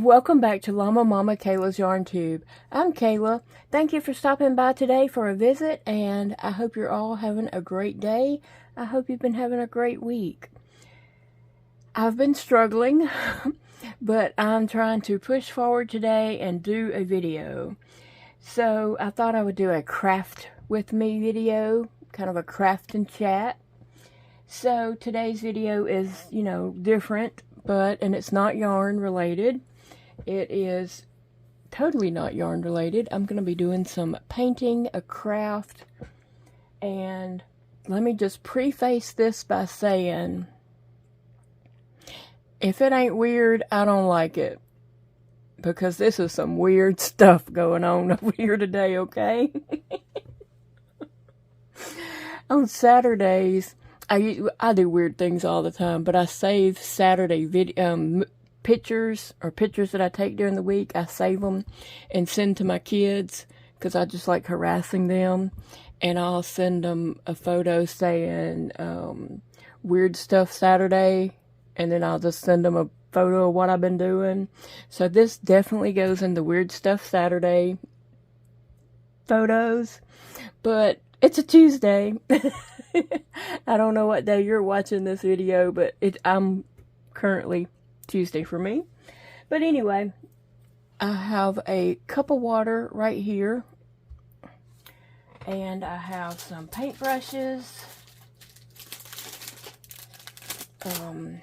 Welcome back to Llama Mama Kayla's Yarn Tube. I'm Kayla. Thank you for stopping by today for a visit, and I hope you're all having a great day. I hope you've been having a great week. I've been struggling, but I'm trying to push forward today and do a video. So I thought I would do a craft with me video, kind of a craft and chat. So today's video is, different, and it's not yarn related. It is totally not yarn related. I'm going to be doing some painting, a craft, and let me just preface this by saying, if it ain't weird, I don't like it. Because this is some weird stuff going on over here today, okay? On Saturdays, I do weird things all the time, but I save Saturday pictures that I take during the week. I save them and send to my kids because I just like harassing them. And I'll send them a photo saying weird stuff Saturday, and then I'll just send them a photo of what I've been doing. So this definitely goes in the weird stuff Saturday photos, but it's a Tuesday. I don't know what day you're watching this video, but I'm currently Tuesday for me. But anyway, I have a cup of water right here, and I have some paintbrushes. I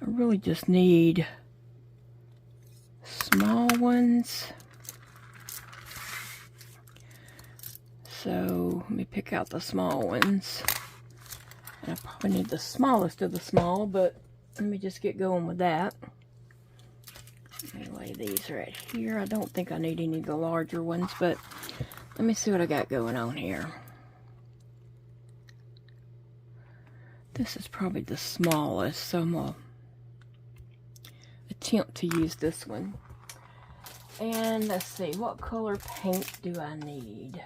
really just need small ones. So let me pick out the small ones. And I probably need the smallest of the small, but let me just get going with that. Let me lay these right here. I don't think I need any of the larger ones, but let me see what I got going on here. This is probably the smallest, so I'm going to attempt to use this one. And let's see, what color paint do I need?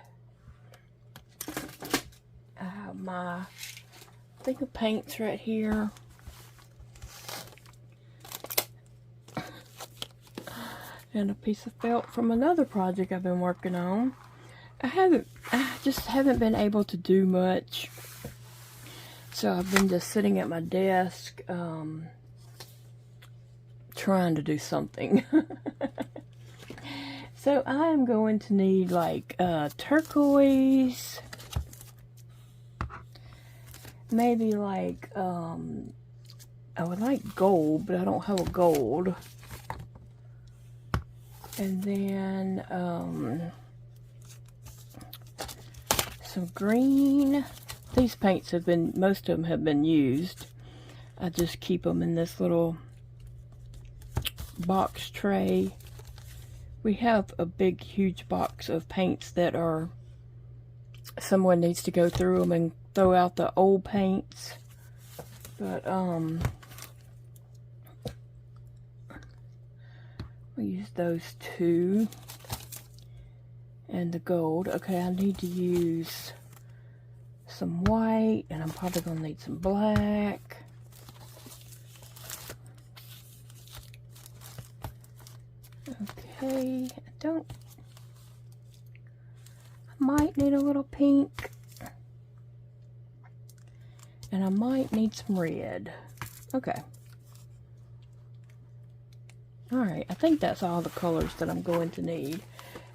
I have my thing of paints right here. And a piece of felt from another project I've been working on. I just haven't been able to do much. So I've been just sitting at my desk, trying to do something. So I am going to need like turquoise, maybe like, I would like gold, but I don't have a gold. And then some green. These paints have been, most of them have been used. I just keep them in this little box tray. We have a big, huge box of paints that are, someone needs to go through them and throw out the old paints. But, we use those two. And the gold. Okay, I need to use some white, and I'm probably going to need some black. Okay, I might need a little pink. And I might need some red. Okay. Alright, I think that's all the colors that I'm going to need.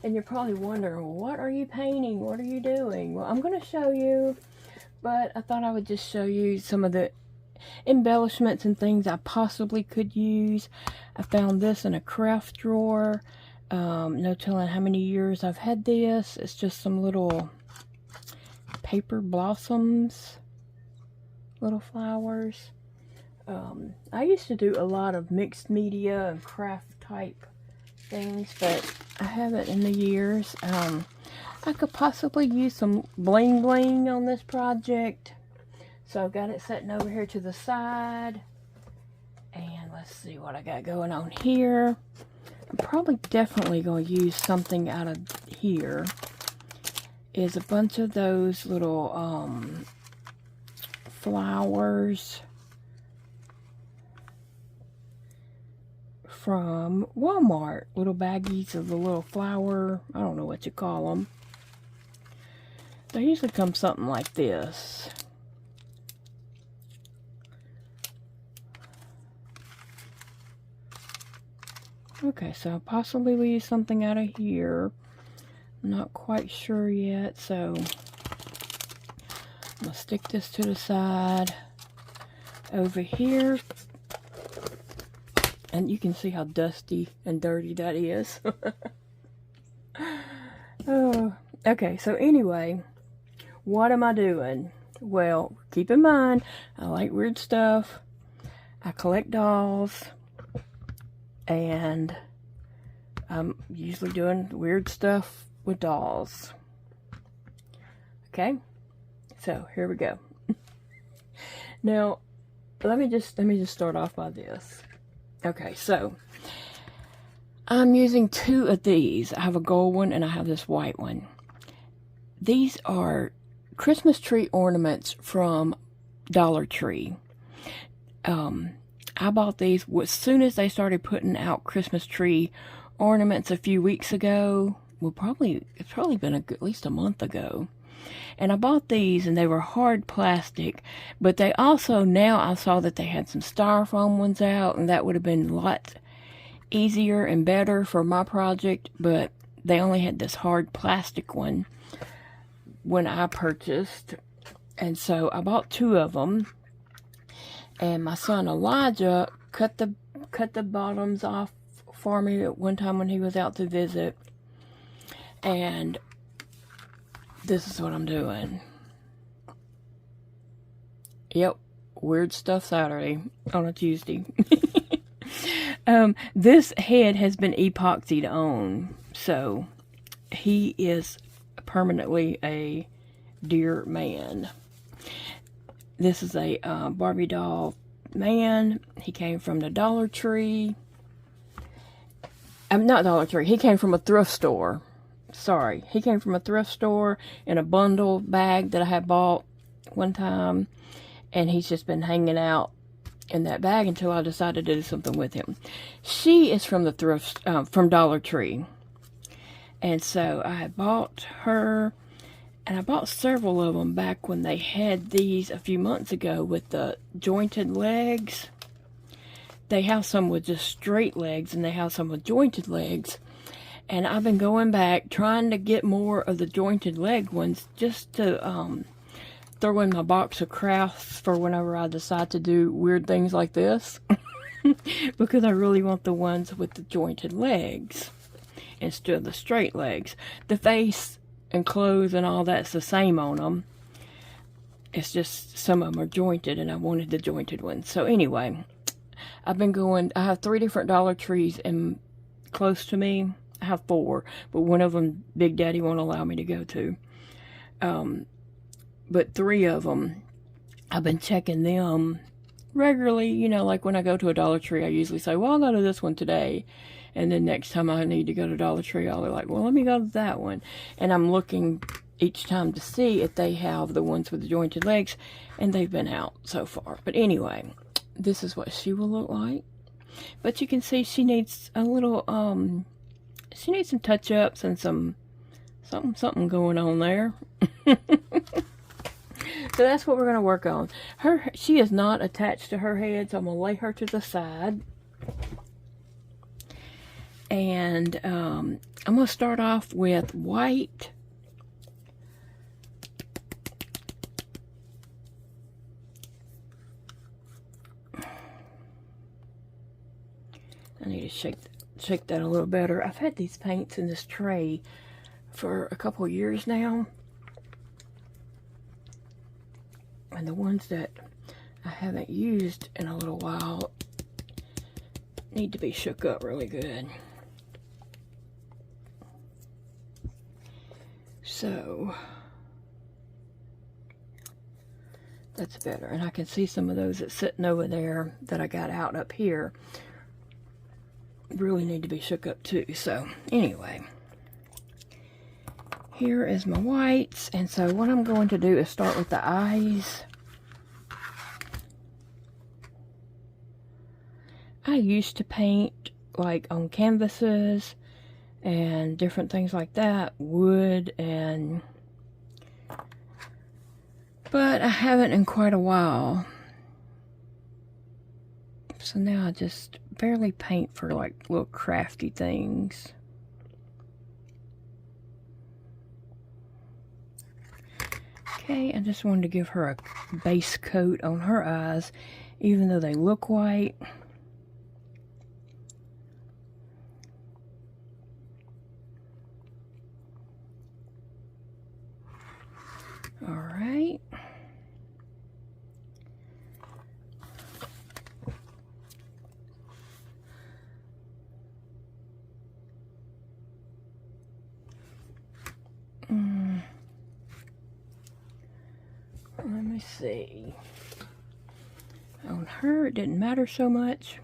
And you're probably wondering, what are you painting? What are you doing? Well, I'm going to show you, but I thought I would just show you some of the embellishments and things I possibly could use. I found this in a craft drawer. No telling how many years I've had this. It's just some little paper blossoms, little flowers. I used to do a lot of mixed media and craft type things, but I haven't in the years. I could possibly use some bling bling on this project, so I've got it sitting over here to the side. And let's see what I got going on here. I'm probably definitely going to use something out of here. Is a bunch of those little flowers from Walmart. Little baggies of the little flower. I don't know what you call them. They usually come something like this. Okay, so possibly we use something out of here. I'm not quite sure yet, so I'm gonna stick this to the side over here. And you can see how dusty and dirty that is. Oh, okay, so anyway, what am I doing? Well, keep in mind, I like weird stuff. I collect dolls. And I'm usually doing weird stuff with dolls. Okay, so here we go. Now, let me just start off by this. Okay, so I'm using two of these. I have a gold one and I have this white one. These are Christmas tree ornaments from Dollar Tree. I bought these as soon as they started putting out Christmas tree ornaments a few weeks ago. Well, it's probably been at least a month ago. And I bought these, and they were hard plastic. But they also, now I saw that they had some styrofoam ones out, and that would have been a lot easier and better for my project. But they only had this hard plastic one when I purchased. And so I bought two of them. And my son Elijah cut the bottoms off for me at one time when he was out to visit. And this is what I'm doing. Yep, Weird Stuff Saturday on a Tuesday. This head has been epoxied on, so he is permanently a dear man. This is a Barbie doll man. He came from the Dollar Tree. Not Dollar Tree. He came from a thrift store. Sorry. He came from a thrift store in a bundle bag that I had bought one time. And he's just been hanging out in that bag until I decided to do something with him. She is from the from Dollar Tree. And so I had bought her. And I bought several of them back when they had these a few months ago with the jointed legs. They have some with just straight legs, and they have some with jointed legs. And I've been going back trying to get more of the jointed leg ones just to throw in my box of crafts for whenever I decide to do weird things like this. Because I really want the ones with the jointed legs instead of the straight legs. The face and clothes and all that's the same on them. It's just some of them are jointed, and I wanted the jointed ones. So anyway, I have 3 different Dollar Trees close to me. I have 4, but one of them Big Daddy won't allow me to go to. But 3 of them, I've been checking them regularly. You know, like when I go to a Dollar Tree, I usually say, well, I'll go to this one today. And then next time I need to go to Dollar Tree, I'll be like, well, let me go to that one. And I'm looking each time to see if they have the ones with the jointed legs. And they've been out so far. But anyway, this is what she will look like. But you can see she needs a little, she needs some touch-ups and something going on there. So that's what we're going to work on. She is not attached to her head, so I'm going to lay her to the side. And I'm going to start off with white. I need to shake that a little better. I've had these paints in this tray for a couple of years now. And the ones that I haven't used in a little while need to be shook up really good. So that's better. And I can see some of those that's sitting over there that I got out up here really need to be shook up too. So anyway, here is my whites. And so what I'm going to do is start with the eyes. I used to paint like on canvases and different things like that, wood, and but I haven't in quite a while. So now I just barely paint for like little crafty things. Okay, I just wanted to give her a base coat on her eyes, even though they look white. All right. Let me see. On her, it didn't matter so much.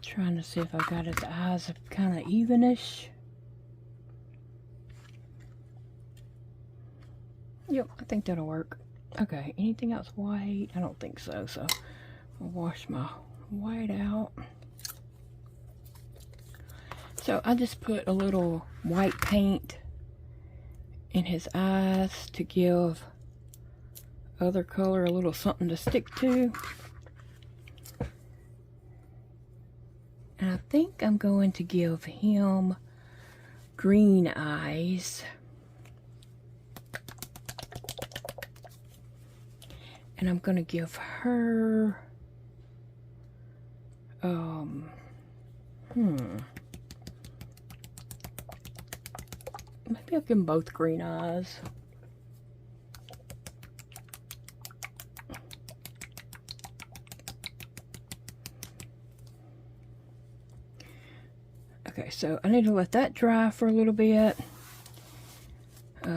Trying to see if I got his eyes kind of evenish. Yep, I think that'll work. Okay, anything else white? I don't think so, so I'll wash my white out. So I just put a little white paint in his eyes to give other color a little something to stick to. And I think I'm going to give him green eyes. And I'm going to give her, maybe I'll give them both green eyes. Okay, so I need to let that dry for a little bit. Okay,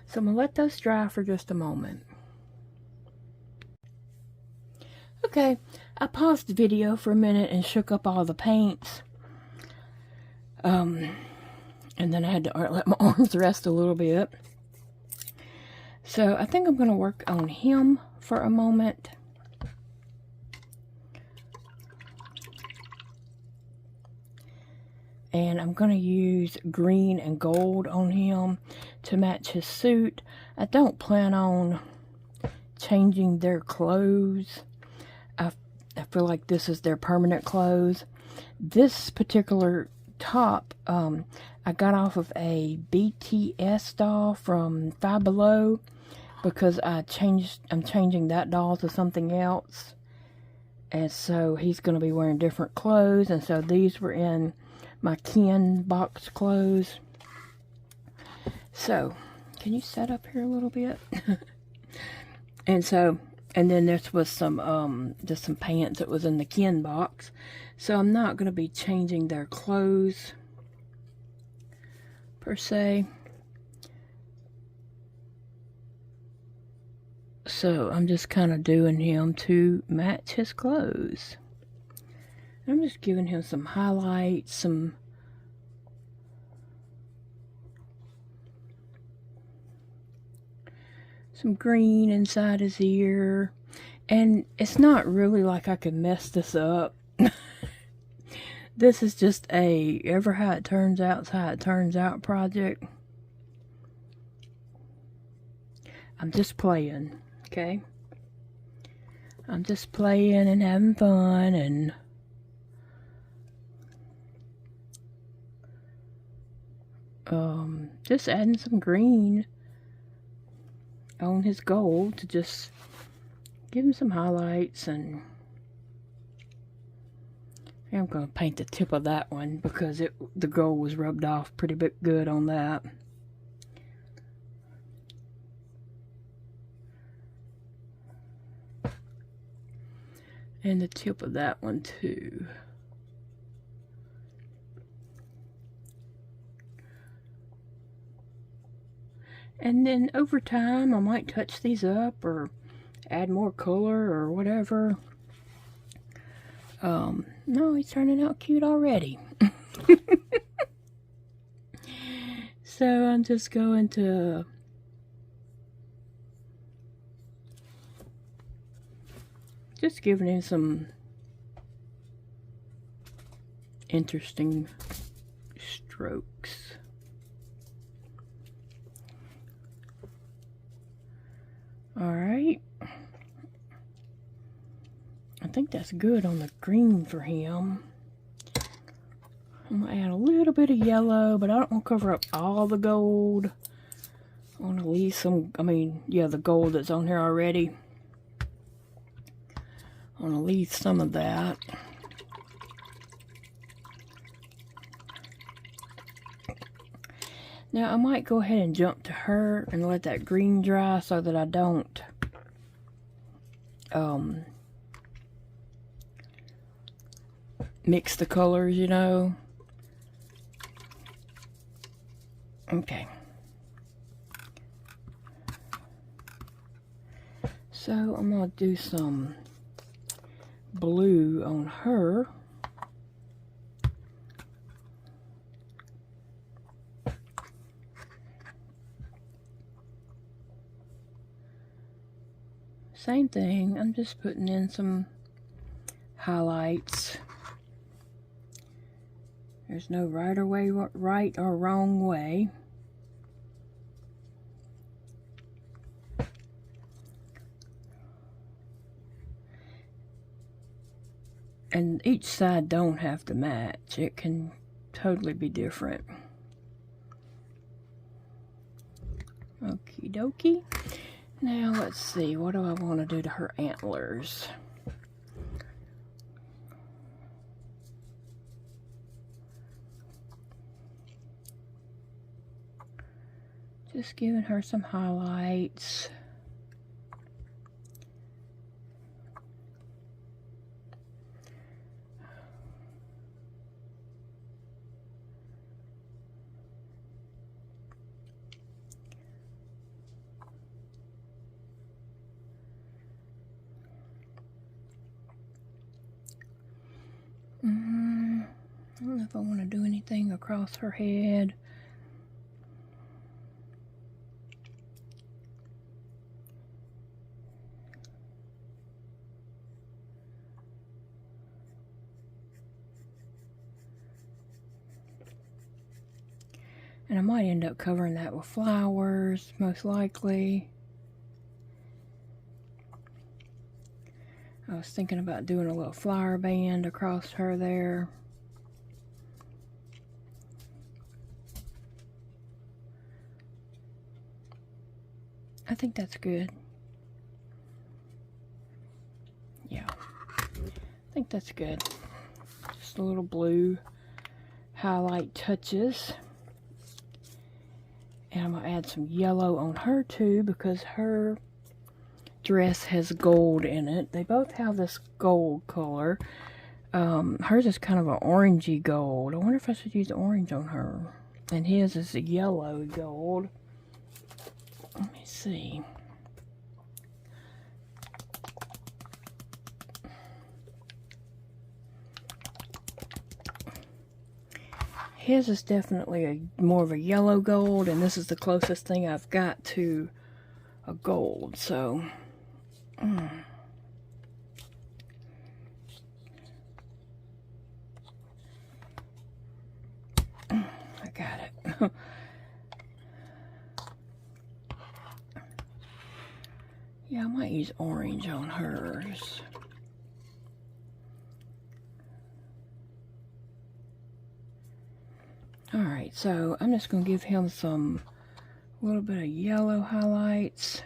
so I'm going to let those dry for just a moment. Okay, I paused the video for a minute and shook up all the paints. And then I had to let my arms rest a little bit. So I think I'm going to work on him for a moment. And I'm going to use green and gold on him to match his suit. I don't plan on changing their clothes. I feel like this is their permanent clothes. This particular top, I got off of a BTS doll from Five Below because I'm changing that doll to something else. And so he's going to be wearing different clothes. And so these were in my Ken box clothes. So, can you set up here a little bit? And then this was some, just some pants that was in the Ken box. So I'm not going to be changing their clothes, per se. So I'm just kind of doing him to match his clothes. I'm just giving him some highlights, some green inside his ear. And it's not really like I can mess this up. This is just a ever how it turns out is how it turns out project. I'm just playing, okay? I'm just playing and having fun and just adding some green on his gold to just give him some highlights. And I'm going to paint the tip of that one because the gold was rubbed off pretty good on that. And the tip of that one too. And then over time I might touch these up or add more color or whatever. No, he's turning out cute already. So I'm just going to just giving him some interesting strokes. Alright. I think that's good on the green for him. I'm going to add a little bit of yellow, but I don't want to cover up all the gold. I want to leave some, the gold that's on here already. I want to leave some of that. Now I might go ahead and jump to her and let that green dry so that I don't mix the colors, you know. Okay. So I'm going to do some blue on her. Same thing, I'm just putting in some highlights. There's no right or wrong way. And each side don't have to match. It can totally be different. Okie dokie. Now let's see, what do I want to do to her antlers? Just giving her some highlights. I don't know if I want to do anything across her head. And I might end up covering that with flowers, most likely. I was thinking about doing a little flower band across her there. I think that's good. Yeah, I think that's good. Just a little blue highlight touches. And I'm going to add some yellow on her too because her dress has gold in it. They both have this gold color. Hers is kind of an orangey gold. I wonder if I should use orange on her. And his is a yellow gold. Let me see. His is definitely more of a yellow gold, and this is the closest thing I've got to a gold, so I got it. Yeah, I might use orange on hers. Alright, so I'm just going to give him some, a little bit of yellow highlights.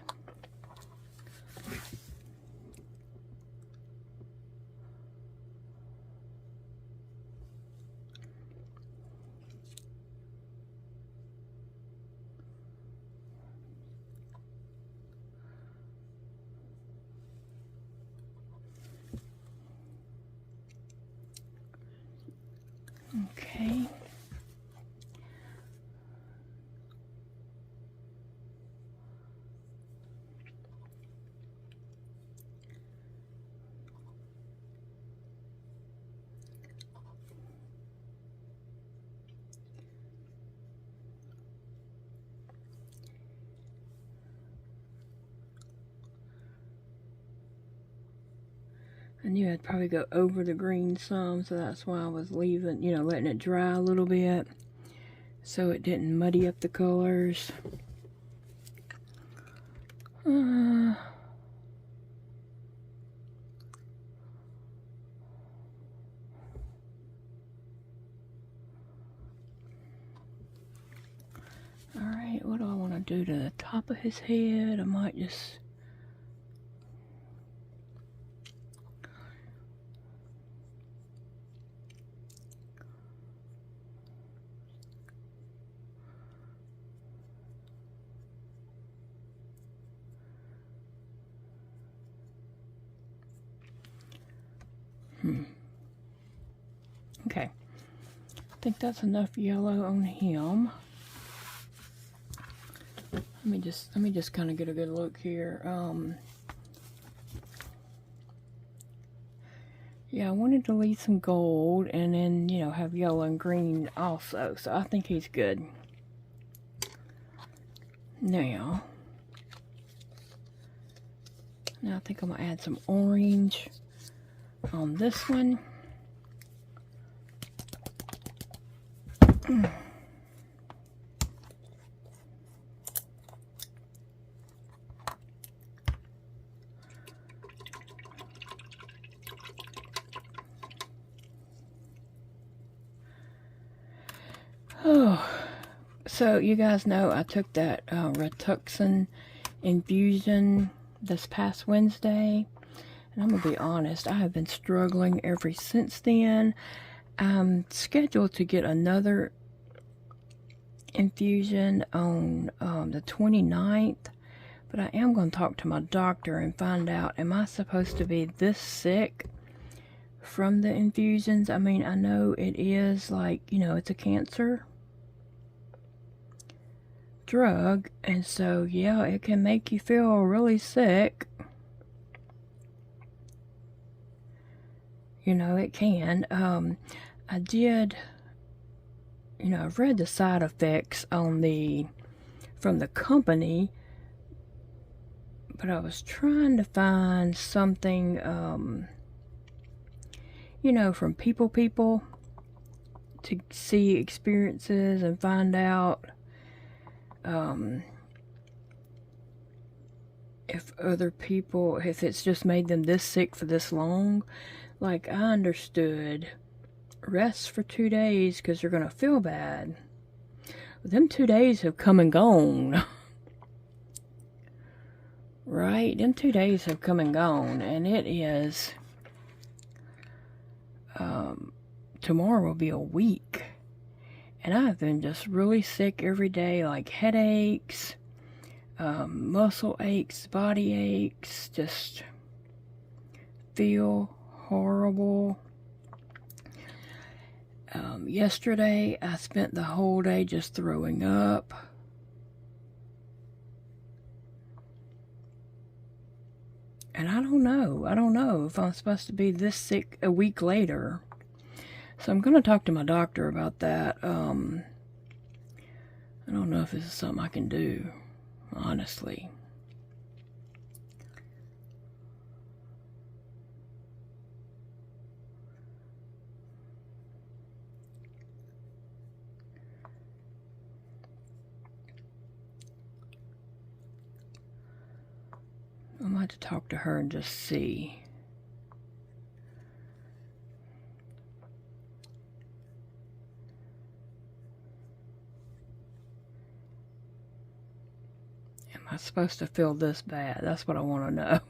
Okay. I knew I'd probably go over the green some, so that's why I was leaving, you know, letting it dry a little bit so it didn't muddy up the colors. Alright, what do I want to do to the top of his head? I might just... Okay, I think that's enough yellow on him. Let me just kind of get a good look here. Yeah, I wanted to leave some gold and then, you know, have yellow and green also. So I think he's good. Now I think I'm going to add some orange on this one. Oh, so you guys know I took that Rituxan infusion this past Wednesday, and I'm gonna be honest, I have been struggling ever since then. I'm scheduled to get another infusion on the 29th, but I am going to talk to my doctor and find out, am I supposed to be this sick from the infusions? I mean, I know it is like, you know, it's a cancer drug, and so yeah, it can make you feel really sick. You know, it can. I did, you know, I've read the side effects on from the company, but I was trying to find something, you know, from people to see experiences and find out if other people, if it's just made them this sick for this long. Like, I understood rest for 2 days because you're gonna feel bad. But them 2 days have come and gone. Right? Them 2 days have come and gone, and it is tomorrow will be a week, and I've been just really sick every day, like headaches, muscle aches, body aches, just feel horrible. Yesterday I spent the whole day just throwing up. And I don't know if I'm supposed to be this sick a week later. So I'm going to talk to my doctor about that. I don't know if this is something I can do, honestly. I might have to talk to her and just see. Am I supposed to feel this bad? That's what I want to know.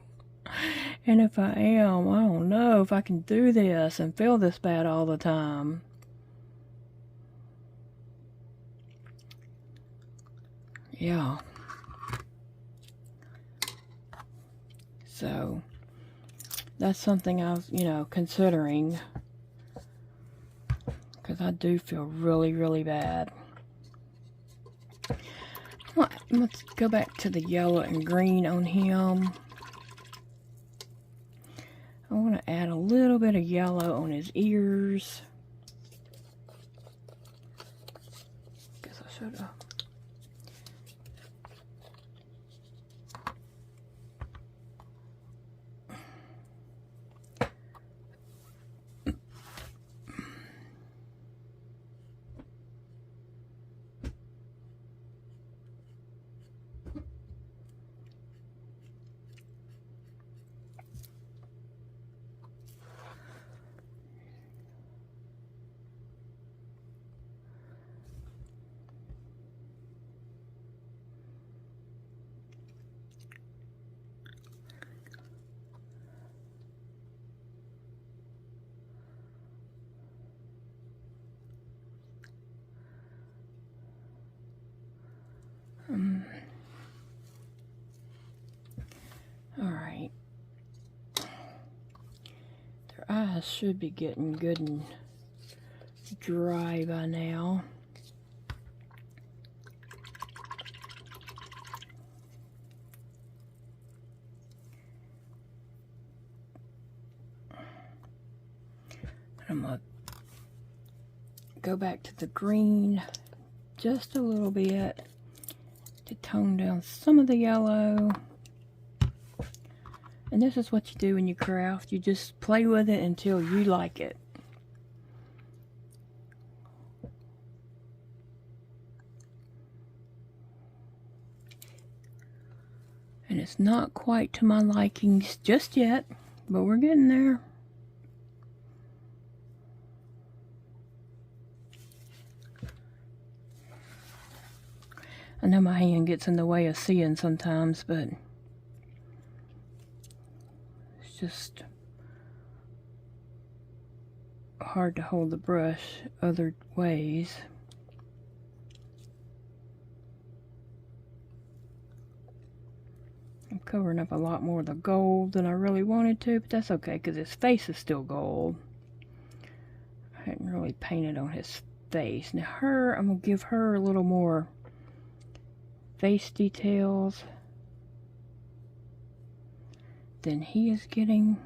And if I am, I don't know if I can do this and feel this bad all the time. Yeah. So that's something I was, you know, considering, because I do feel really, really bad. Let's go back to the yellow and green on him. I want to add a little bit of yellow on his ears. Guess I should have. Alright. Their eyes should be getting good and dry by now. I'm going to go back to the green just a little bit to tone down some of the yellow. And this is what you do when you craft. You just play with it until you like it. And it's not quite to my likings just yet, but we're getting there. I know my hand gets in the way of seeing sometimes, but it's just hard to hold the brush other ways. I'm covering up a lot more of the gold than I really wanted to, but that's okay because his face is still gold. I hadn't really painted on his face. Now her, I'm going to give her a little more face details than he is getting.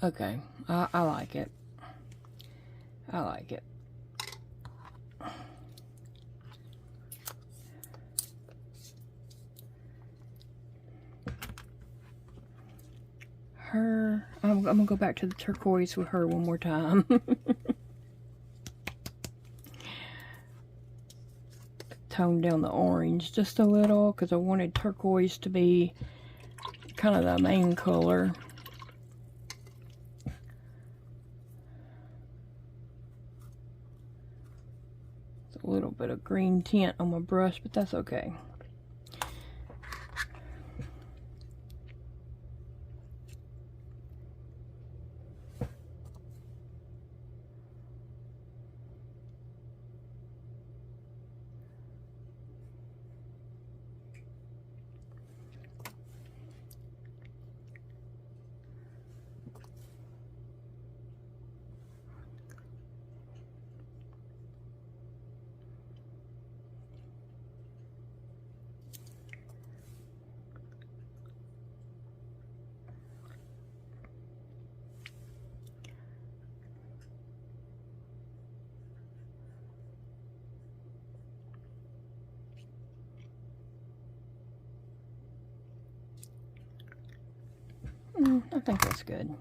Okay, I like it. I like it. Her, I'm gonna go back to the turquoise with her one more time. Tone down the orange just a little because I wanted turquoise to be kind of the main color. It's a little bit of green tint on my brush, but that's okay. I think that's good.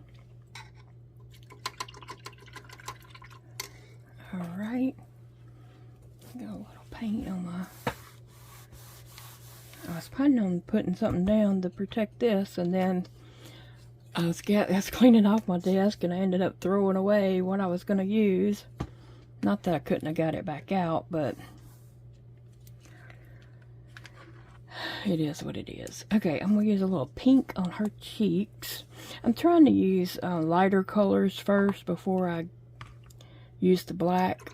Alright. Got a little paint on my... I was planning on putting something down to protect this, and then I was cleaning off my desk and I ended up throwing away what I was going to use. Not that I couldn't have got it back out, but it is what it is. Okay, I'm going to use a little pink on her cheeks. I'm trying to use lighter colors first before I use the black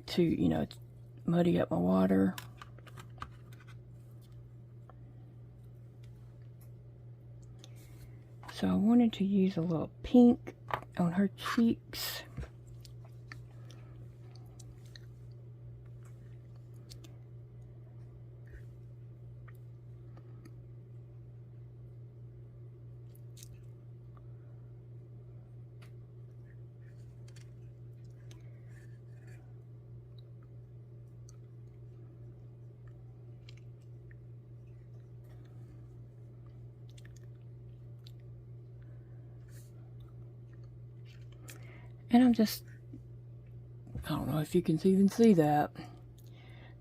to, you know, muddy up my water. So I wanted to use a little pink on her cheeks. And I'm just, I don't know if you can even see that.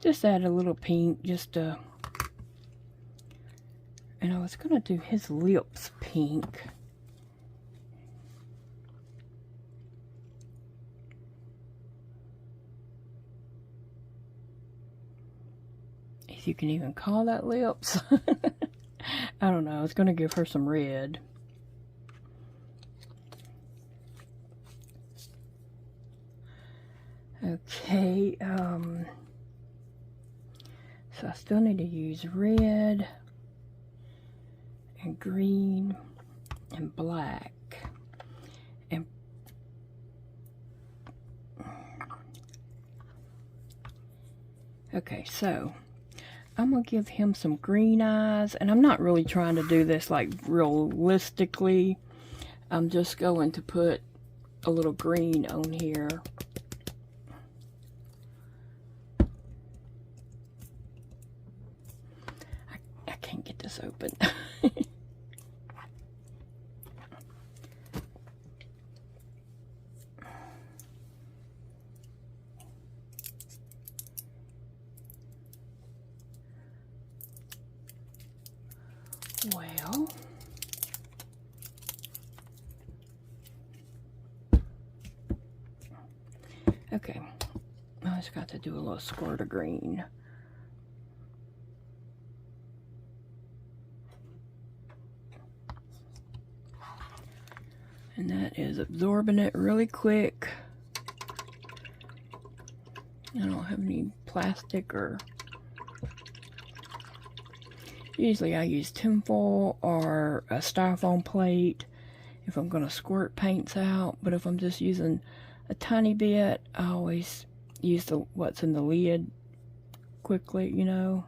Just add a little pink, just and I was gonna do his lips pink. If you can even call that lips. I don't know, I was gonna give her some red. Okay, so I still need to use red and green and black. And okay, so I'm gonna give him some green eyes, and I'm not really trying to do this like realistically. I'm just going to put a little green on here. Get this open. Well, okay, I just got to do a little squirt of green. And that is absorbing it really quick. I don't have any plastic or... Usually I use tinfoil or a styrofoam plate if I'm going to squirt paints out. But if I'm just using a tiny bit, I always use what's in the lid quickly, you know.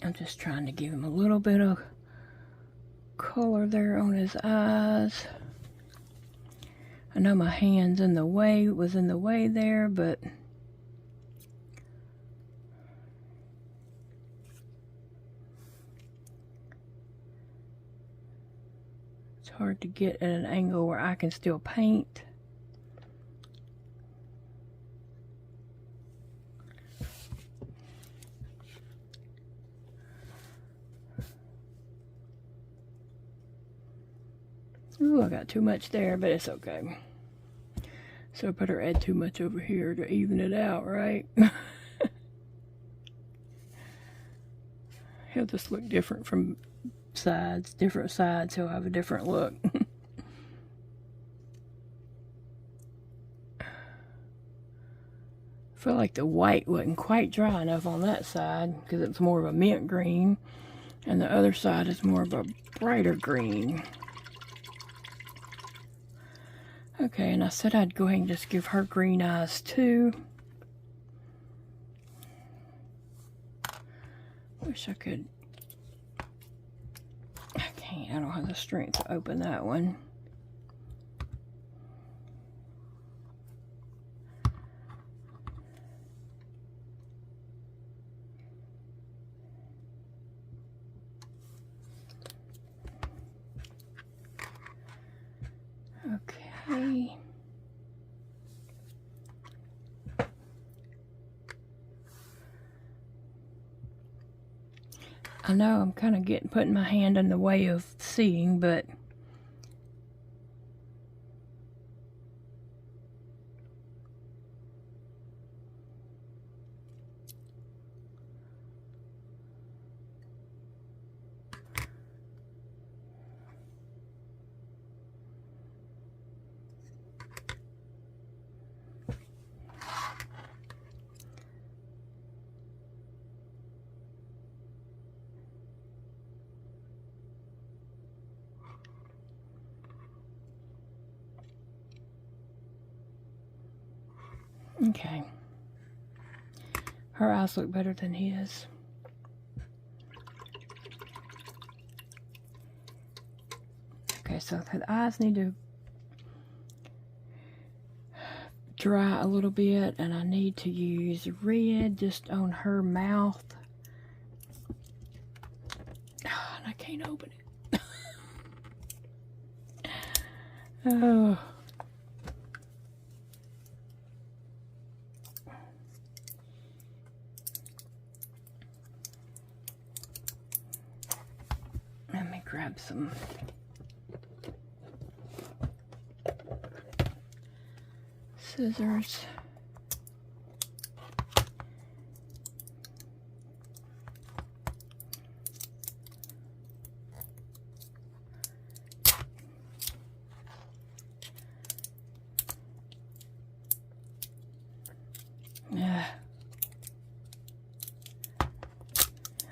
I'm just trying to give him a little bit of color there on his eyes. I know my hand's in the way, was in the way there, but it's hard to get at an angle where I can still paint. Ooh, I got too much there, but it's okay. So I better add too much over here to even it out, right? He'll just look different from sides, different sides, he'll have a different look. I feel like the white wasn't quite dry enough on that side because it's more of a mint green, and the other side is more of a brighter green. Okay, and I said I'd go ahead and just give her green eyes too. Wish I could. I can't, I don't have the strength to open that one. Okay. I know I'm kind of putting my hand in the way of seeing, but okay. Her eyes look better than his. Okay, so the eyes need to dry a little bit, and I need to use red just on her mouth. And I can't open it. Oh. Let me grab some scissors.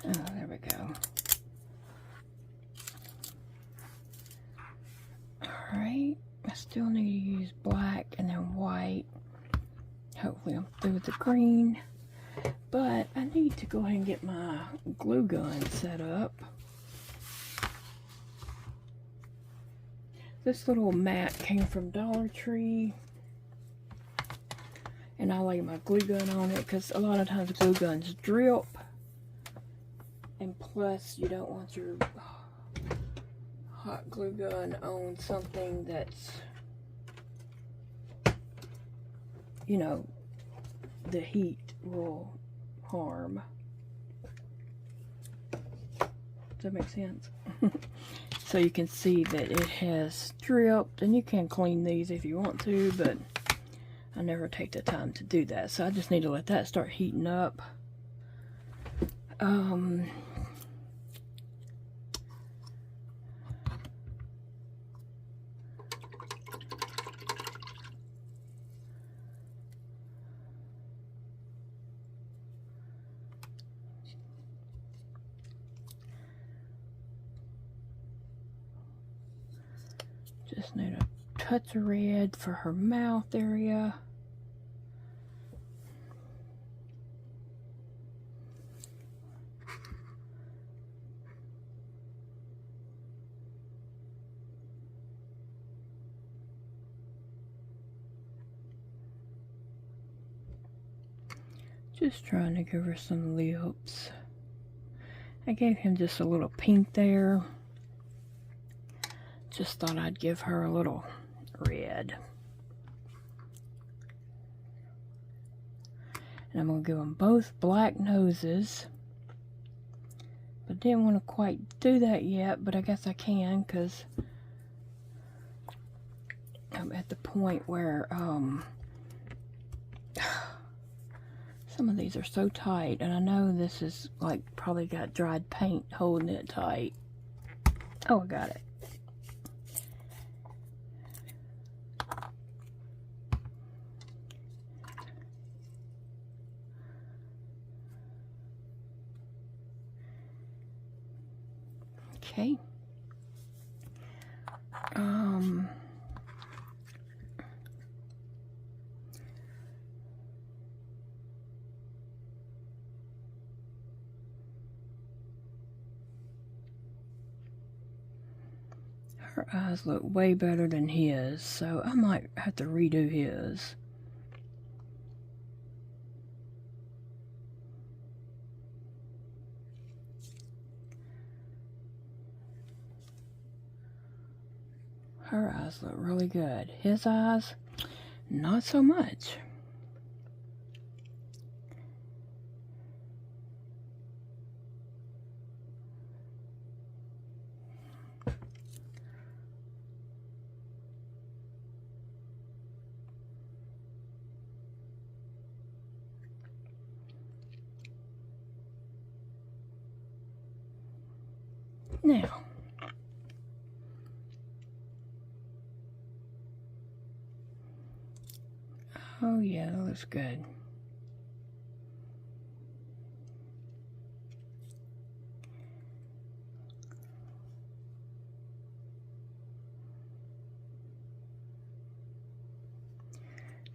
Oh, there we go. Alright, I still need to use black and then white. Hopefully I'm through with the green. But I need to go ahead and get my glue gun set up. This little mat came from Dollar Tree. And I lay my glue gun on it because a lot of times glue guns drip. And plus, you don't want your hot glue gun on something that's, you know, the heat will harm. Does that make sense? So you can see that it has dripped, and you can clean these if you want to, but I never take the time to do that. So I just need to let that start heating up. Just need a touch of red for her mouth area. Just trying to give her some lips. I gave him just a little pink there. Just thought I'd give her a little red. And I'm going to give them both black noses. But didn't want to quite do that yet, but I guess I can because I'm at the point where some of these are so tight, and I know this is like probably got dried paint holding it tight. Oh, I got it. Okay. Her eyes look way better than his, so I might have to redo his. Her eyes look really good. His eyes, not so much. Now, oh yeah, that looks good.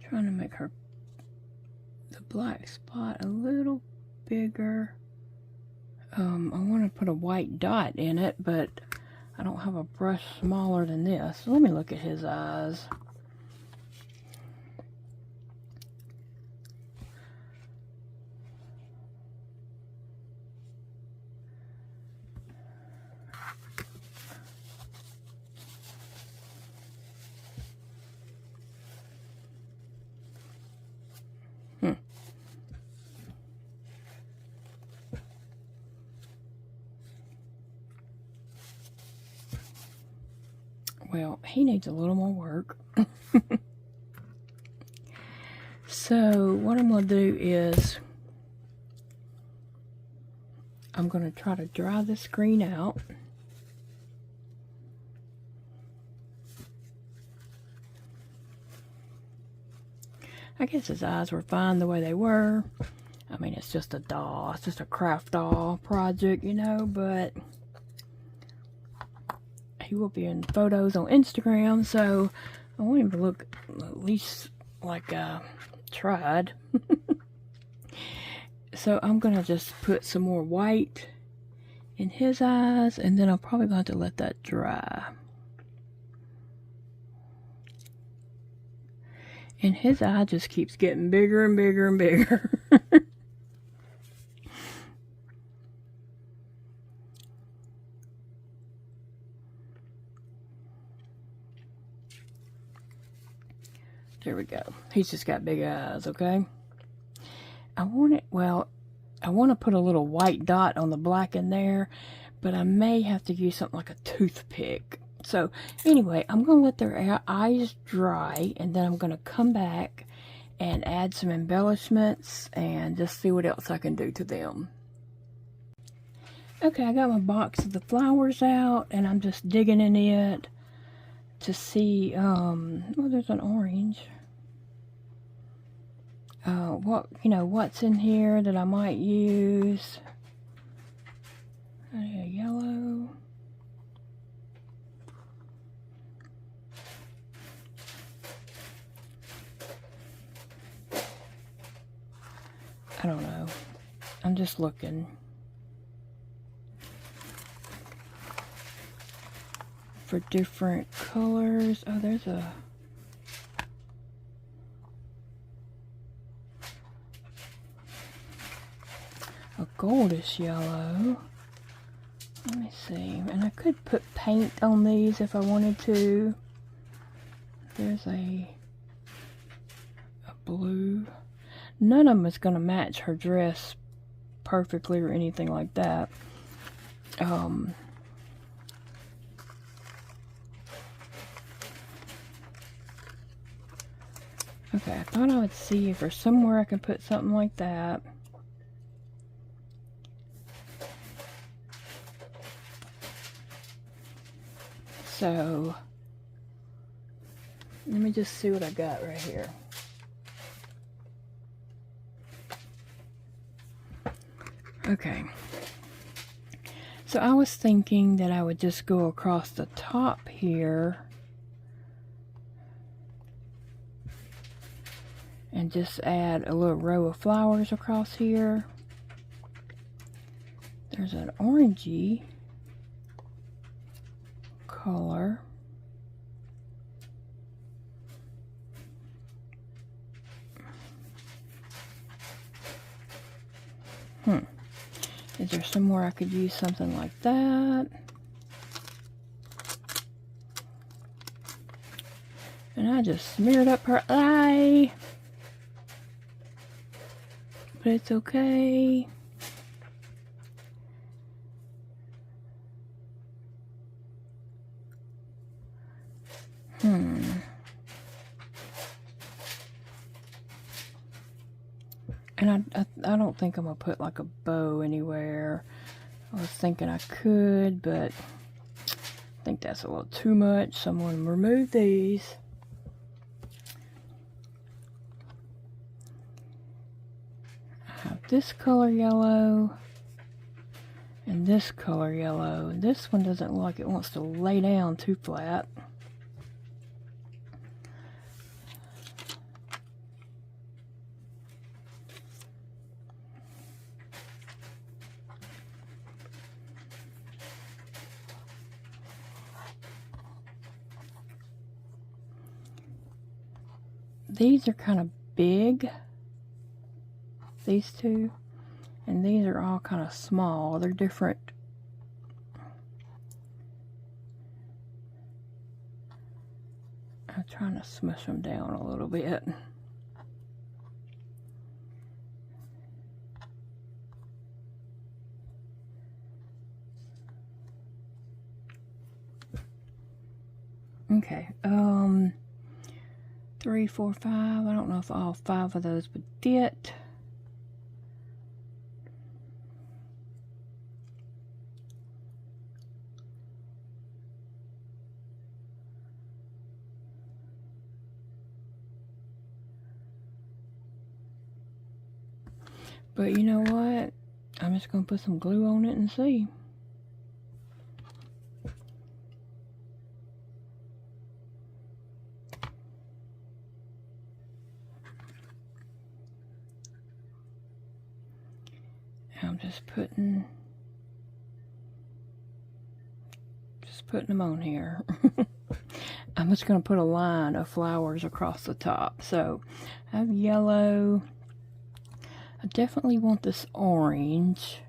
Trying to make the black spot a little bigger. I want to put a white dot in it, but I don't have a brush smaller than this. So let me look at his eyes. Well, he needs a little more work. So what I'm going to do is I'm going to try to dry the screen out. I guess his eyes were fine the way they were. I mean, it's just a doll. It's just a craft doll project, you know, but he will be in photos on Instagram, so I want him to look at least like I tried. So I'm going to just put some more white in his eyes, and then I'm probably going to have to let that dry. And his eye just keeps getting bigger and bigger and bigger. There we go. He's just got big eyes, okay? I want to put a little white dot on the black in there, but I may have to use something like a toothpick. So anyway, I'm going to let their eyes dry, and then I'm going to come back and add some embellishments and just see what else I can do to them. Okay, I got my box of the flowers out, and I'm just digging in it to see, oh, there's an orange. What's in here that I might use. A yellow. I don't know. I'm just looking for different colors. Oh, there's a goldish yellow. Let me see. And I could put paint on these if I wanted to. There's a blue. None of them is going to match her dress perfectly or anything like that. Okay, I thought I would see if there's somewhere I can put something like that. So, let me just see what I got right here. Okay. So I was thinking that I would just go across the top here and just add a little row of flowers across here. There's an orangey color. Is there somewhere I could use something like that? And I just smeared up her eye. But it's okay. And I don't think I'm going to put like a bow anywhere I was thinking I could, but I think that's a little too much, so I'm going to remove these. I have this color yellow and this color yellow. This one doesn't look like it wants to lay down too flat. These are kind of big, these two, and these are all kind of small. They're different. I'm trying to smush them down a little bit. Okay, 3, 4, 5. I don't know if all 5 of those would fit. But you know what? I'm just going to put some glue on it and see. I'm just putting them on here. I'm just going to put a line of flowers across the top. So I have yellow. I definitely want this orange.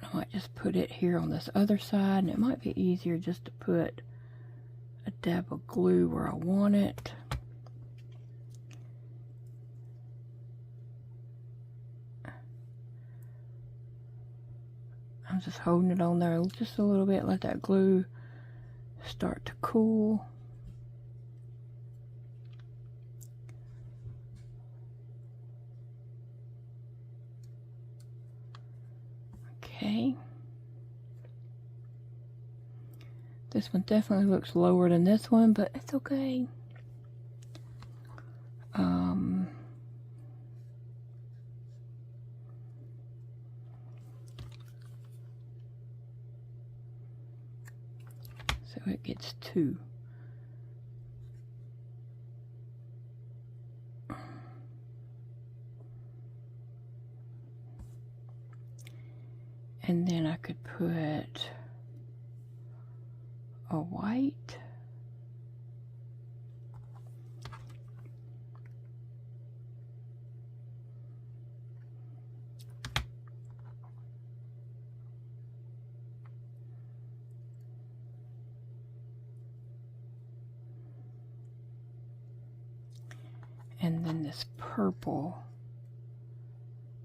I might just put it here on this other side, and it might be easier just to put a dab of glue where I want it. I'm just holding it on there just a little bit, let that glue start to cool. Okay. This one definitely looks lower than this one, but it's okay. So it gets 2. And then I could put a white. And then this purple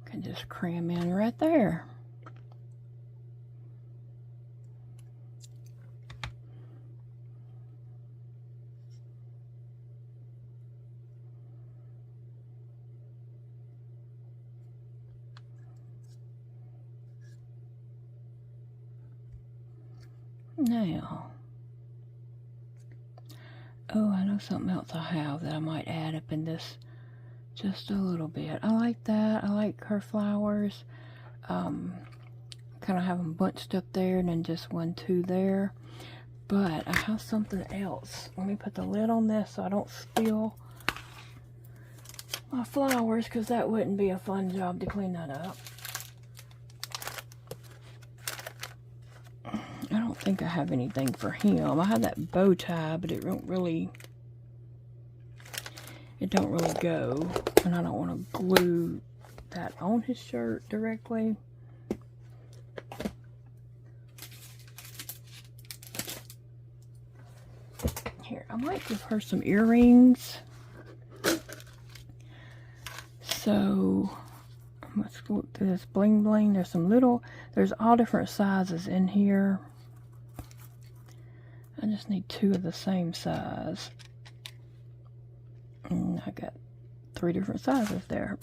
can just cram in right there. Now, oh, I know something else I have that I might add up in this just a little bit. I like that. I like her flowers. Kind of have them bunched up there and then just 1, 2 there. But I have something else. Let me put the lid on this so I don't spill my flowers, because that wouldn't be a fun job to clean that up. I don't think I have anything for him. I have that bow tie, but it don't really go, and I don't want to glue that on his shirt directly. Here, I might give her some earrings. So let's look through this bling bling. There's all different sizes in here. I just need 2 of the same size. And I got 3 different sizes there.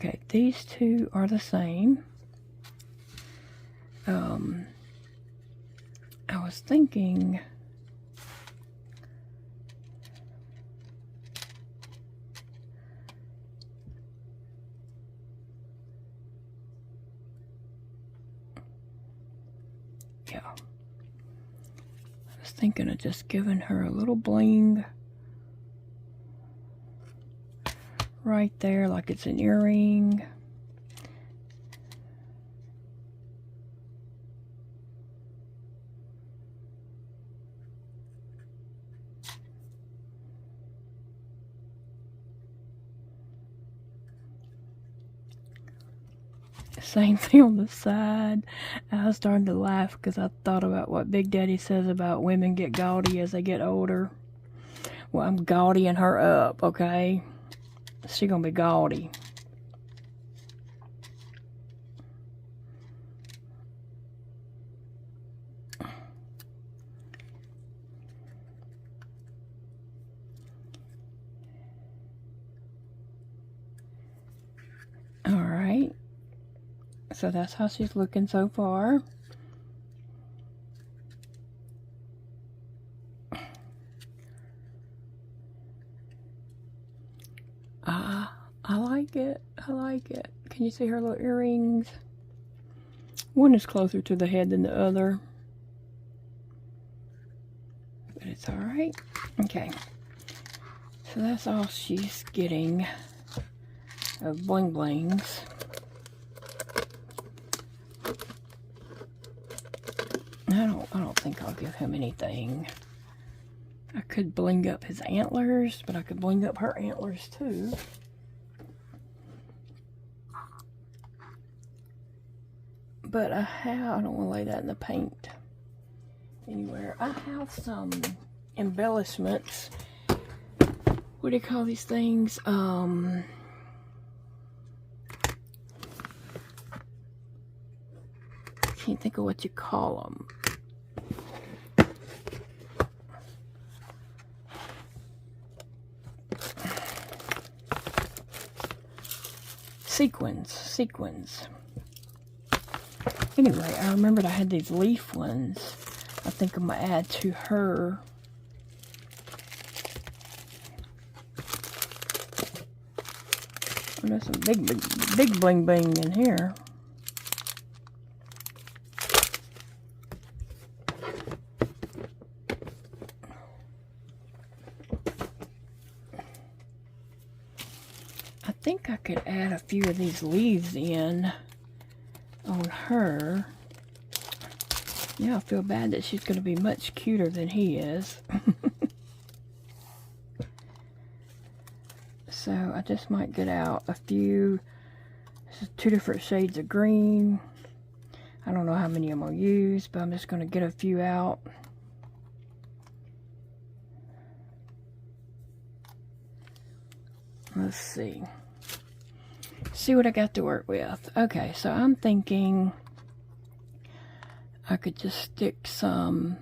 Okay, these two are the same. I was thinking, yeah, I was thinking of just giving her a little bling right there, like it's an earring. Same thing on the side. I was starting to laugh because I thought about what Big Daddy says about women get gaudy as they get older. Well, I'm gaudying her up, okay? She's gonna be gaudy. Alright. So that's how she's looking so far. I like it. I like it. Can you see her little earrings? One is closer to the head than the other. But it's alright. Okay. So that's all she's getting of bling blings. I don't think I'll give him anything. I could bling up his antlers, but I could bling up her antlers too. But I don't want to lay that in the paint anywhere. I have some embellishments. What do you call these things? Can't think of what you call them. Sequins. Anyway, I remembered I had these leaf ones. I think I'm gonna add to her. Oh, there's some big bling bling in here. I think I could add a few of these leaves in on her. Yeah, I feel bad that she's going to be much cuter than he is. So I just might get out a few. This is 2 different shades of green. I don't know how many I'm going to use, but I'm just going to get a few out. Let's see. See what I got to work with. Okay, so I'm thinking I could just stick some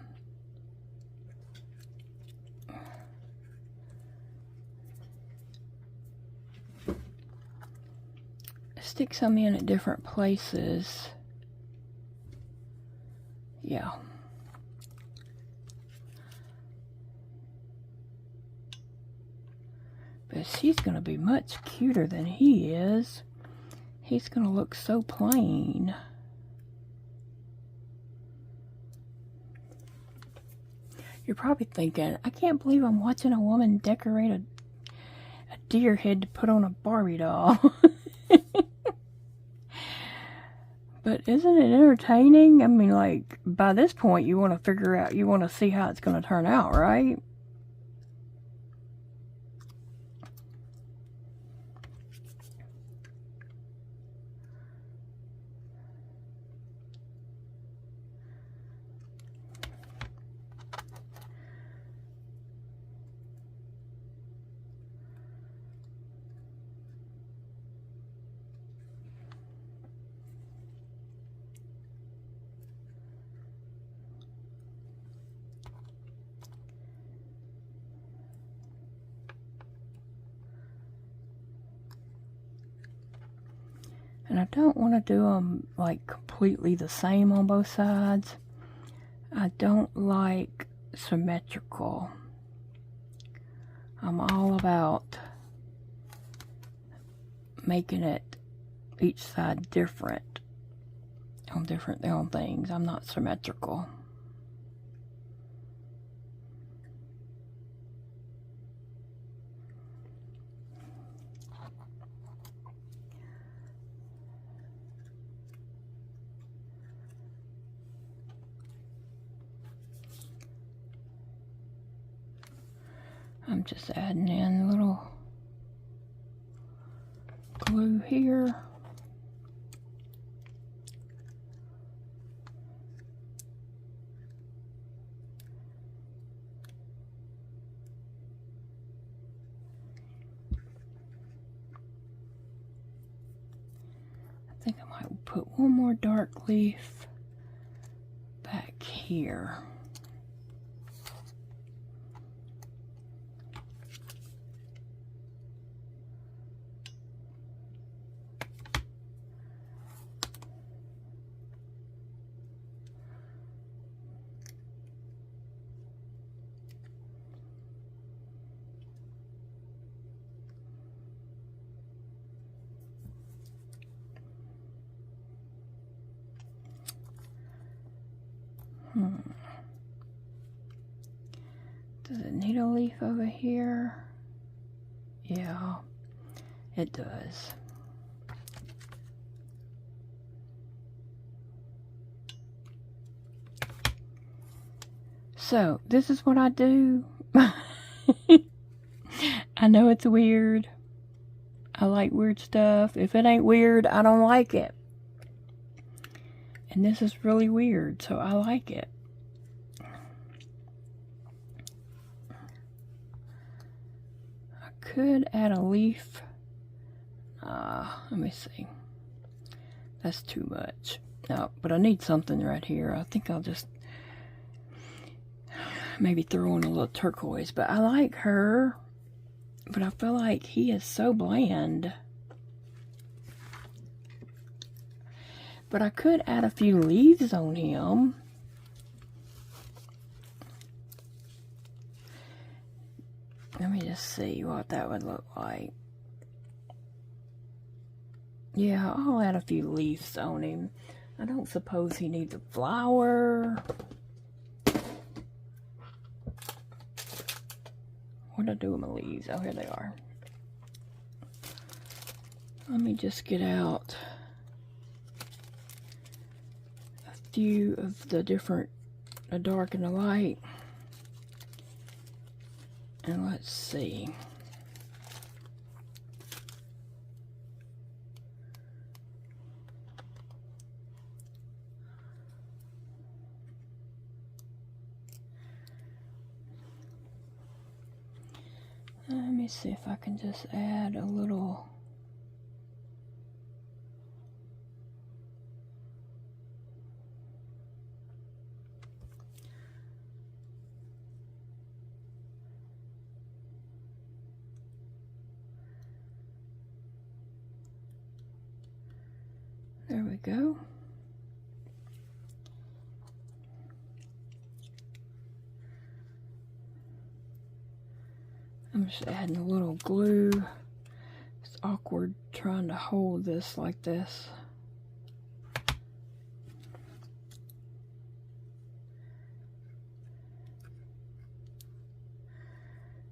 in at different places. Yeah. But she's going to be much cuter than he is. He's going to look so plain. You're probably thinking, I can't believe I'm watching a woman decorate a deer head to put on a Barbie doll. But isn't it entertaining? I mean, like, by this point, you want to figure out, you want to see how it's going to turn out, right? And I don't want to do them like completely the same on both sides. I don't like symmetrical. I'm all about making it each side different on different things. I'm not symmetrical. I'm just adding in a little glue here. I think I might put one more dark leaf back here. Does it need a leaf over here? Yeah, it does. So, this is what I do. I know it's weird. I like weird stuff. If it ain't weird, I don't like it. And this is really weird, so I like it. Could add a leaf. Let me see. That's too much. No, but I need something right here. I think I'll just maybe throw in a little turquoise. But I like her. But I feel like he is so bland. But I could add a few leaves on him. Let me just see what that would look like. Yeah, I'll add a few leaves on him. I don't suppose he needs a flower. What did I do with my leaves? Oh, here they are. Let me just get out a few of the different, the dark and the light. And let's see. Let me see if I can just add a little. There we go. I'm just adding a little glue. It's awkward trying to hold this like this.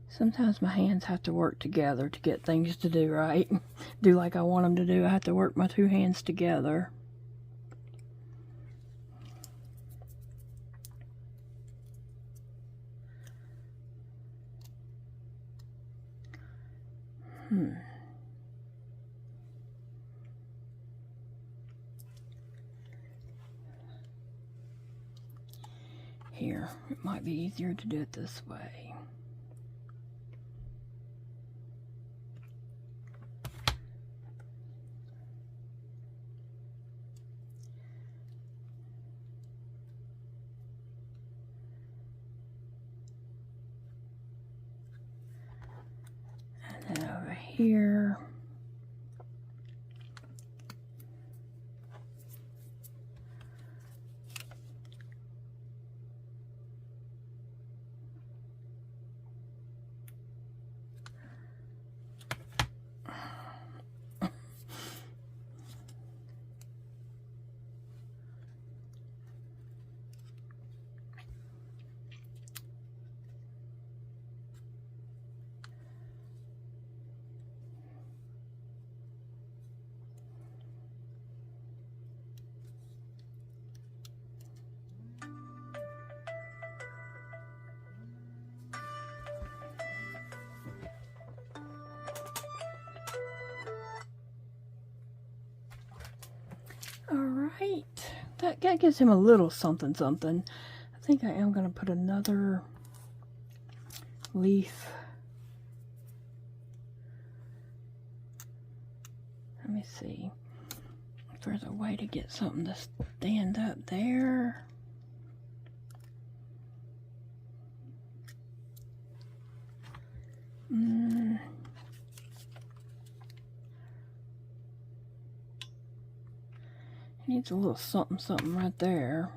Sometimes my hands have to work together to get things to do right. Do like I want them to do. I have to work my two hands together. Here, it might be easier to do it this way. And then over here, right. That gives him a little something something. I think I am going to put another leaf. Let me see if there's a way to get something to stand up there. Needs a little something something right there.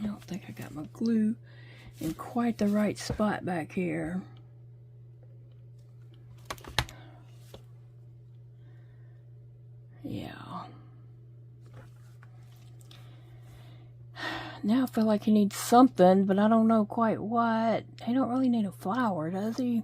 I don't think I got my glue in quite the right spot back here. Yeah. Now I feel like he needs something, but I don't know quite what. He don't really need a flower, does he?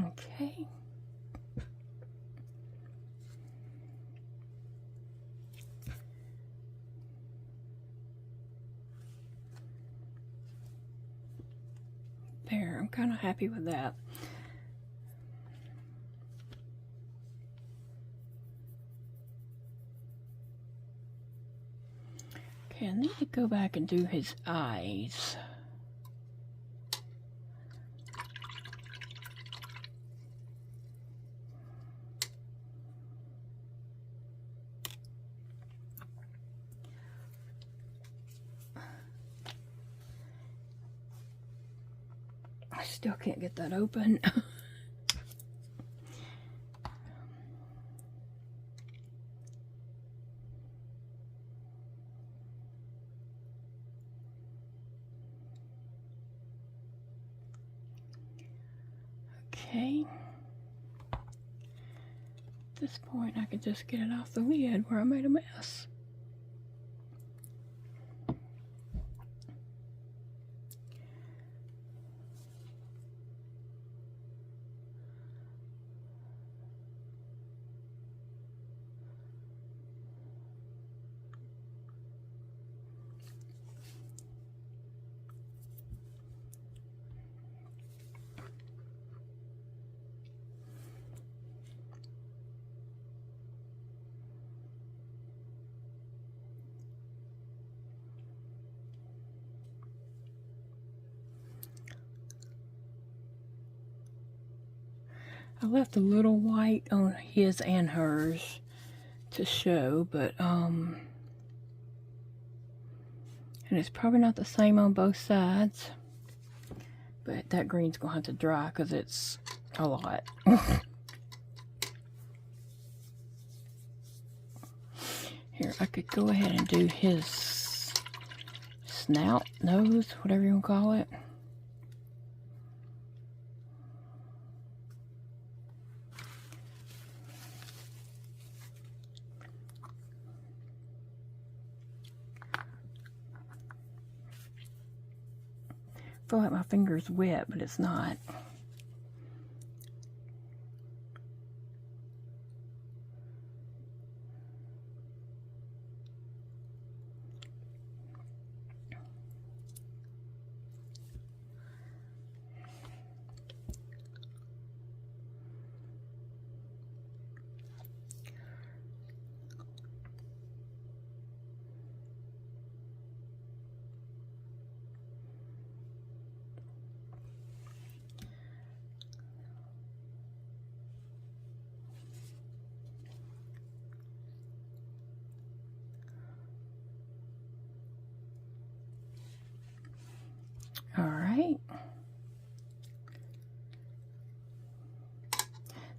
Okay. There, I'm kind of happy with that. Okay, I need to go back and do his eyes. I still can't get that open. Okay. At this point, I can just get it off the lid where I made a mess. I left a little white on his and hers to show, but and it's probably not the same on both sides, but that green's gonna have to dry because it's a lot. Here, I could go ahead and do his snout, nose, whatever you want to call it. I feel like my finger's wet, but it's not.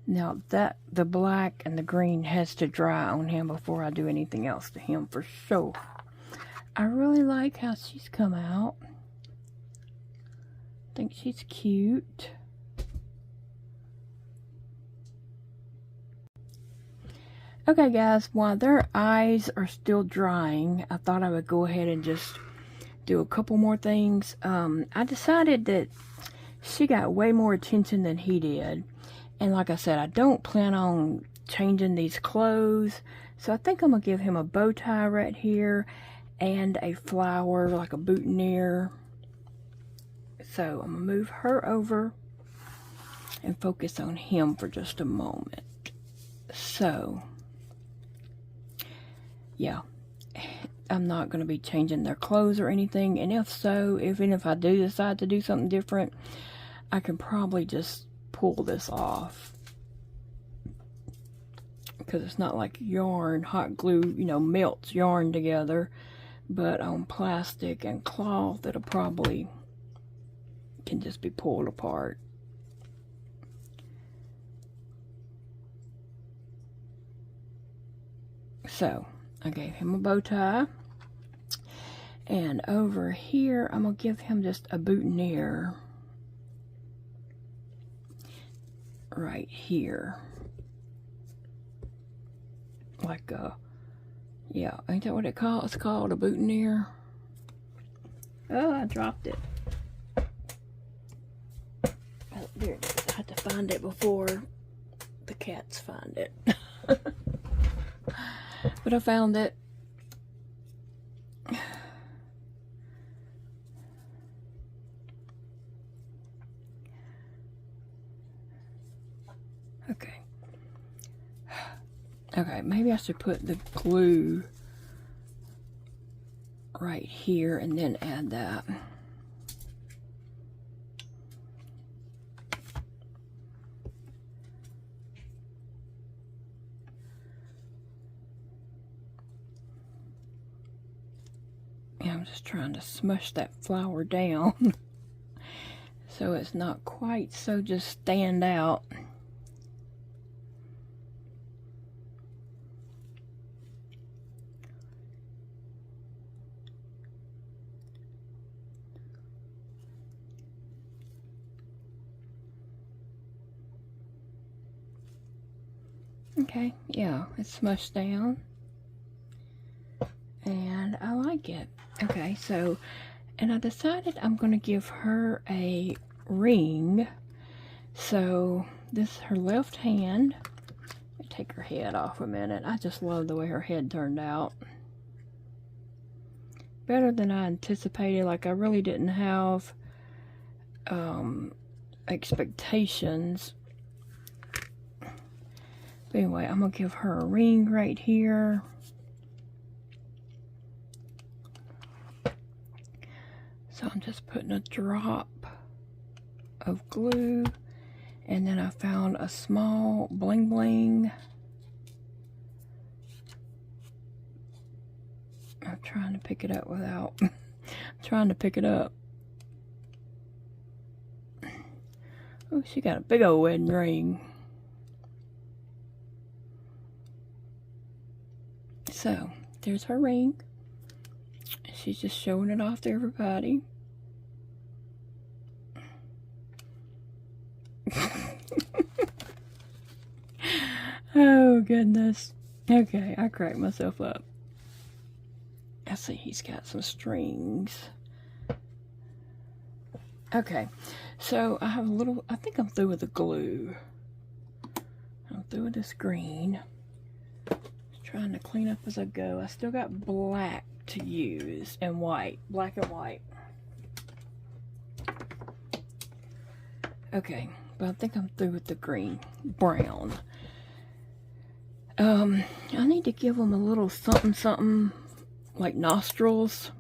Now that the black and the green has to dry on him before I do anything else to him for sure. I really like how she's come out. I think she's cute. Okay guys, while their eyes are still drying, I thought I would go ahead and just do a couple more things. I decided that she got way more attention than he did. And like I said, I don't plan on changing these clothes. So I think I'm going to give him a bow tie right here and a flower, like a boutonniere. So I'm going to move her over and focus on him for just a moment. So, yeah. I'm not going to be changing their clothes or anything. And if so, even if I do decide to do something different, I can probably just pull this off. Because it's not like yarn, hot glue, you know, melts yarn together. But on plastic and cloth, it'll probably can just be pulled apart. So, I gave him a bow tie. And over here, I'm going to give him just a boutonniere. Right here. Like a, yeah, ain't that what it's called? It's called a boutonniere. Oh, I dropped it. Oh, there it is. I had to find it before the cats find it. But I found it. Okay. Okay, maybe I should put the glue right here and then add that. Yeah, I'm just trying to smush that flower down so it's not quite so just stand out. Okay, yeah, it's smushed down. And I like it. Okay, so, and I decided I'm going to give her a ring. So, this is her left hand. Let me take her head off a minute. I just love the way her head turned out. Better than I anticipated. Like, I really didn't have expectations. But anyway, I'm going to give her a ring right here. So I'm just putting a drop of glue. And then I found a small bling bling. I'm trying to pick it up without... I'm trying to pick it up. Oh, she got a big old wedding ring. So, there's her ring. She's just showing it off to everybody. Oh, goodness. Okay, I cracked myself up. I see he's got some strings. Okay, so I have a little... I think I'm through with the glue. I'm through with this green. Trying to clean up as I go. I still got black to use and white. Black and white. Okay, but I think I'm through with the green. Brown. I need to give them a little something something like nostrils.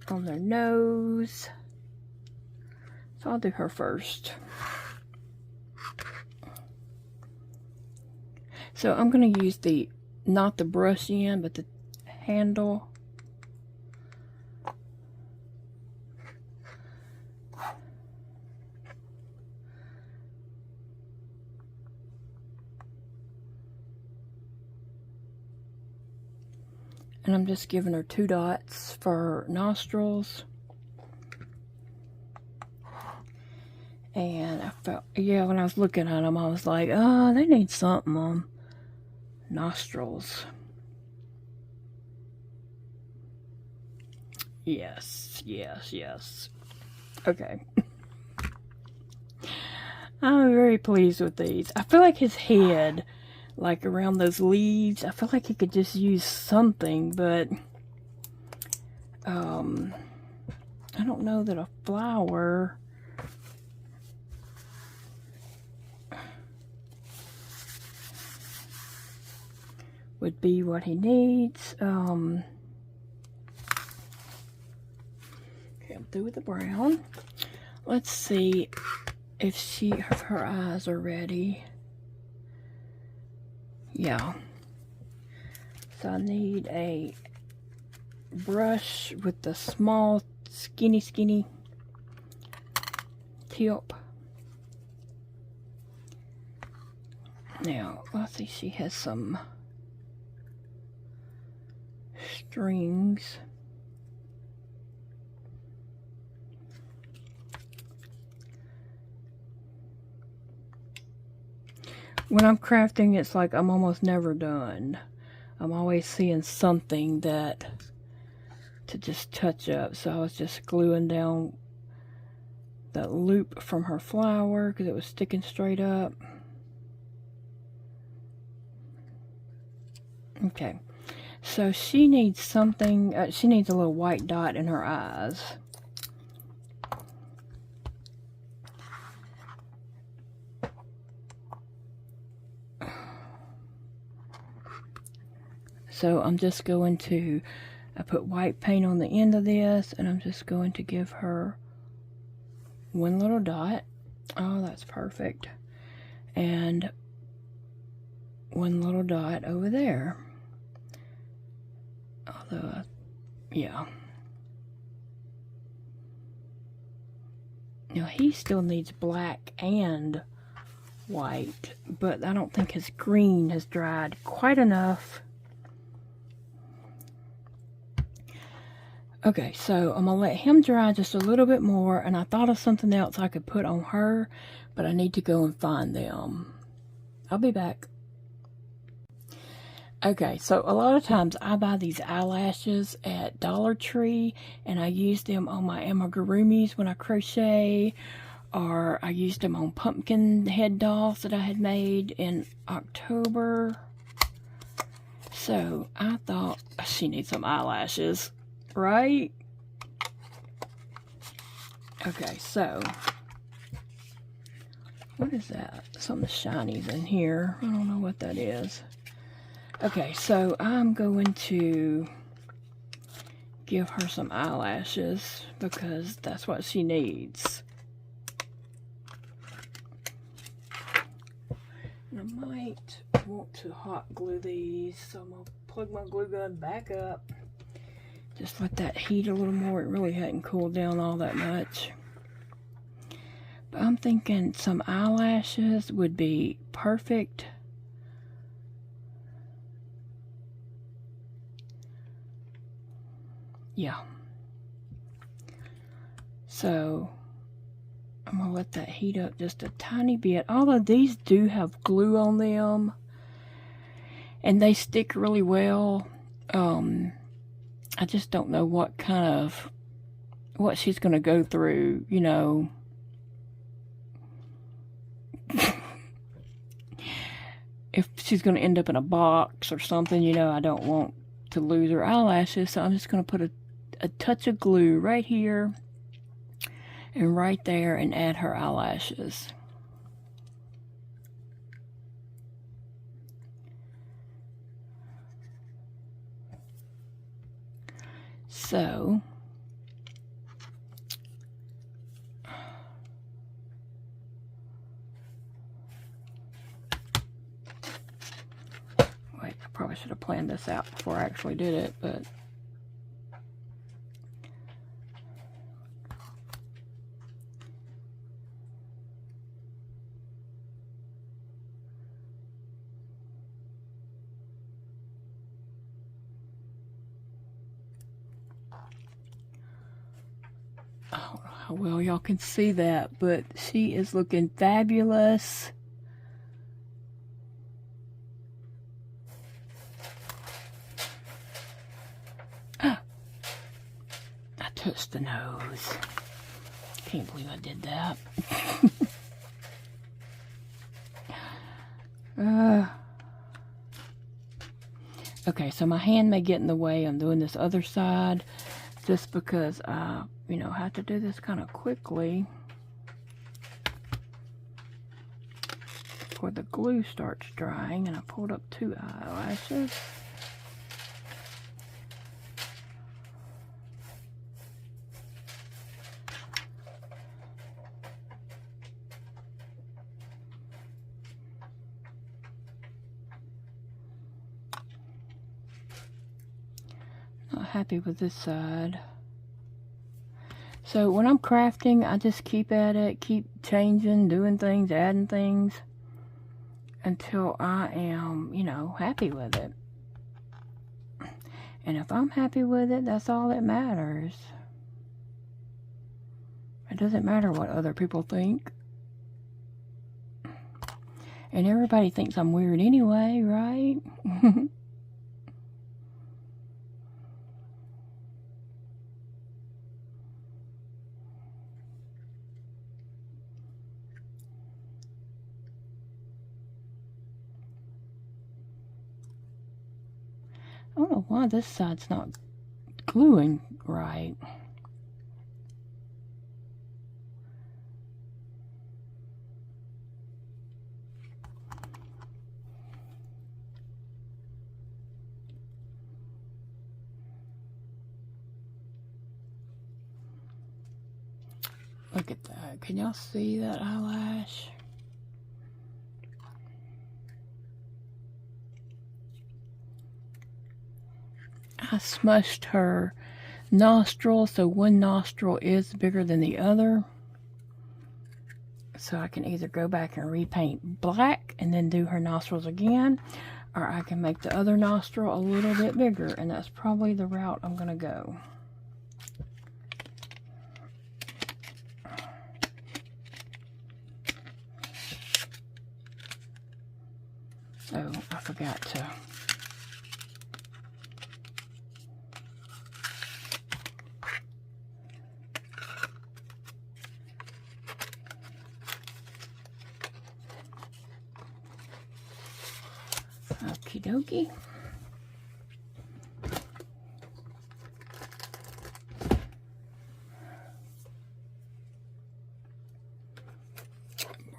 On their nose. So I'll do her first. So I'm going to use the, not the brush end, but the handle. And I'm just giving her 2 dots for nostrils. And I felt, yeah, when I was looking at them, I was like, oh, they need something on nostrils. Yes, yes, yes. Okay. I'm very pleased with these. I feel like his head, like around those leaves, I feel like he could just use something, but I don't know that a flower would be what he needs. Okay, I'm through with the brown. Let's see if her eyes are ready. Yeah. So I need a brush with the small, skinny tip. Now, let's see, she has some strings. When I'm crafting, it's like I'm almost never done. I'm always seeing something that to just touch up. So I was just gluing down the loop from her flower because it was sticking straight up. Okay, so she needs something, she needs a little white dot in her eyes. So I'm just going to, I put white paint on the end of this, and I'm just going to give her one little dot. Oh, that's perfect. And one little dot over there. Although, yeah. Now he still needs black and white, but I don't think his green has dried quite enough. Okay, so I'm gonna let him dry just a little bit more, and I thought of something else I could put on her, but I need to go and find them. I'll be back. Okay, so a lot of times I buy these eyelashes at Dollar Tree, and I use them on my amigurumis when I crochet, or I used them on pumpkin head dolls that I had made in October. So I thought she needs some eyelashes, right? Okay, so what is that? Something shini's in here. I don't know what that is. Okay, so I'm going to give her some eyelashes because that's what she needs. And I might want to hot glue these, so I'm going to plug my glue gun back up. Just let that heat a little more. It really hadn't cooled down all that much. But I'm thinking some eyelashes would be perfect. Yeah. So I'm gonna let that heat up just a tiny bit. Although these do have glue on them and they stick really well. I just don't know what she's gonna go through, you know. If she's gonna end up in a box or something, you know, I don't want to lose her eyelashes, so I'm just gonna put a touch of glue right here and right there and add her eyelashes. So wait, I probably should have planned this out before I actually did it, but I don't know how well y'all can see that, but she is looking fabulous. I touched the nose. Can't believe I did that. Okay, so my hand may get in the way. I'm doing this other side just because I, you know, have to do this kind of quickly before the glue starts drying. And I pulled up 2 eyelashes. Not happy with this side. So when I'm crafting, I just keep at it, keep changing, doing things, adding things until I am, you know, happy with it. And if I'm happy with it, that's all that matters. It doesn't matter what other people think. And everybody thinks I'm weird anyway, right? I don't know why this side's not gluing right. Look at that. Can y'all see that eyelash? I smushed her nostril, so one nostril is bigger than the other. So I can either go back and repaint black and then do her nostrils again, or I can make the other nostril a little bit bigger, and that's probably the route I'm gonna go. Oh, I forgot to. Okie dokie.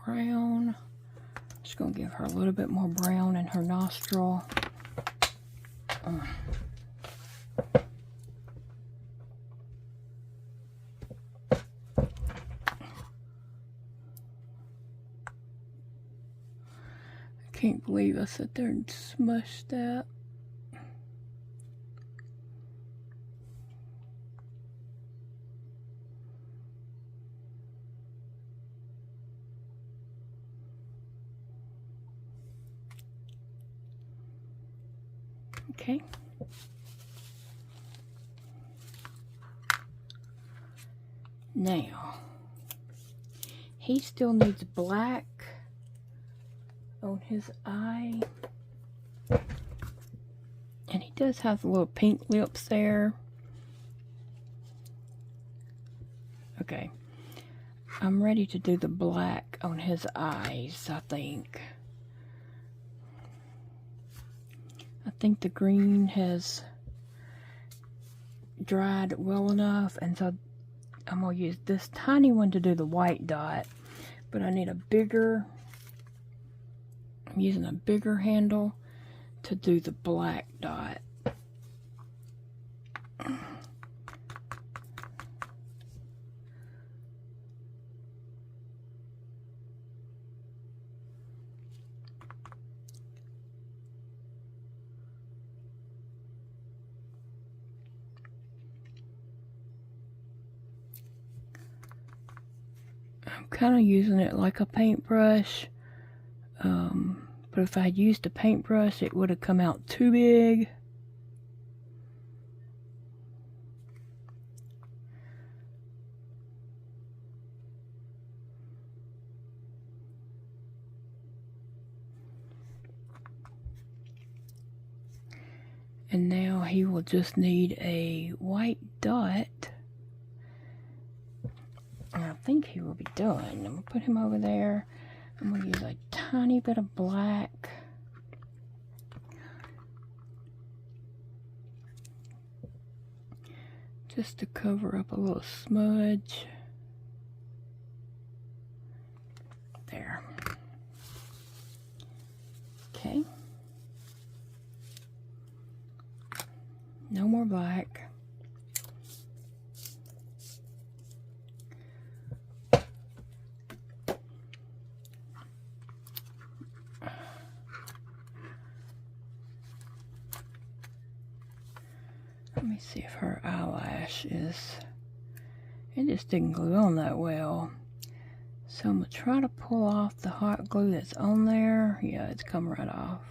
Brown. Just gonna give her a little bit more brown in her nostril. Can't believe I sat there and smushed that. Okay. Now, he still needs black on his eye, and he does have the little pink lips there. Okay, I'm ready to do the black on his eyes. I think the green has dried well enough, and so I'm gonna use this tiny one to do the white dot, but I need a bigger, I'm using a bigger handle to do the black dot. I'm kind of using it like a paintbrush. But if I had used a paintbrush, it would have come out too big. And now he will just need a white dot. And I think he will be done. I'm going to put him over there. I'm going to use a tiny bit of black. Just to cover up a little smudge. There. Okay. No more black. Let me see if her eyelash is... It just didn't glue on that well. So I'm going to try to pull off the hot glue that's on there. Yeah, it's come right off.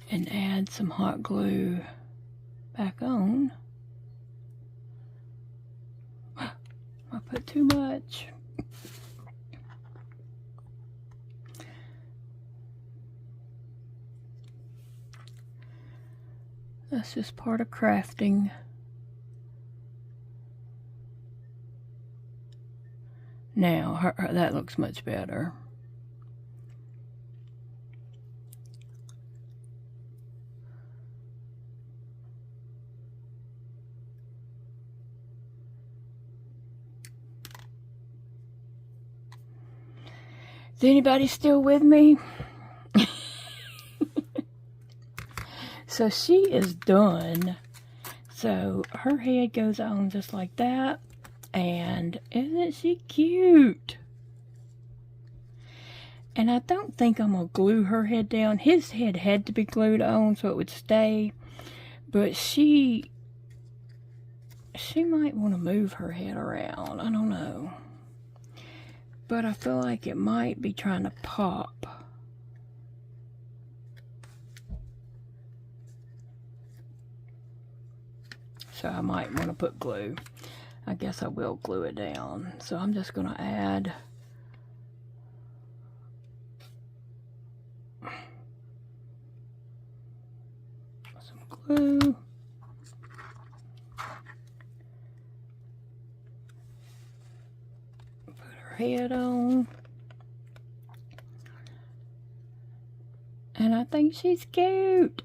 And add some hot glue back on. I put too much. That's just part of crafting. Now, that looks much better. Is anybody still with me? So she is done. So her head goes on just like that. And isn't she cute? And I don't think I'm going to glue her head down. His head had to be glued on so it would stay. But she might want to move her head around. I don't know. But I feel like it might be trying to pop. So I might want to put glue. I guess I will glue it down. So I'm just going to add some glue. Put her head on. And I think she's cute.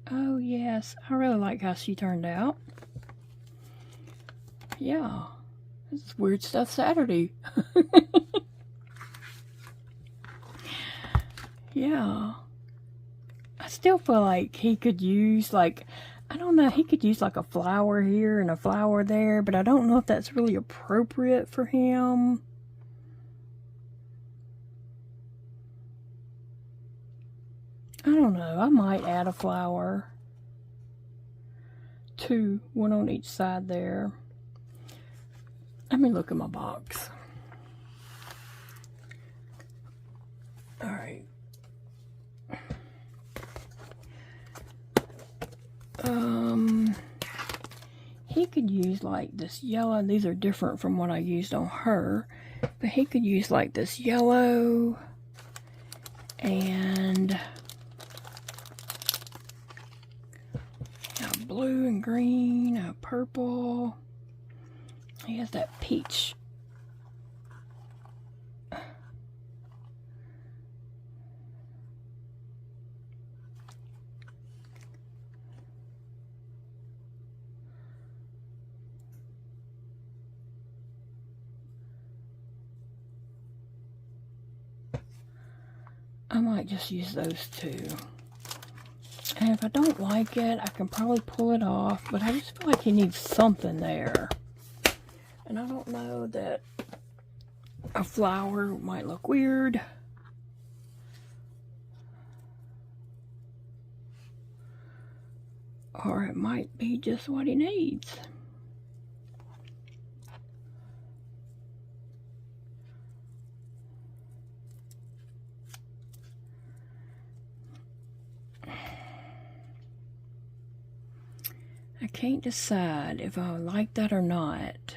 Oh yes, I really like how she turned out. Yeah, this is Weird Stuff Saturday. Yeah. I still feel like he could use, like, I don't know, he could use like a flower here and a flower there, but I don't know if that's really appropriate for him. I don't know, I might add a flower. Two, one on each side there. Let me look at my box. Alright. He could use like this yellow. These are different from what I used on her. But he could use like this yellow and blue and green, purple. He has that peach. I might just use those two. And if I don't like it, I can probably pull it off, but I just feel like he needs something there. And I don't know that a flower might look weird. Or it might be just what he needs. I can't decide if I like that or not.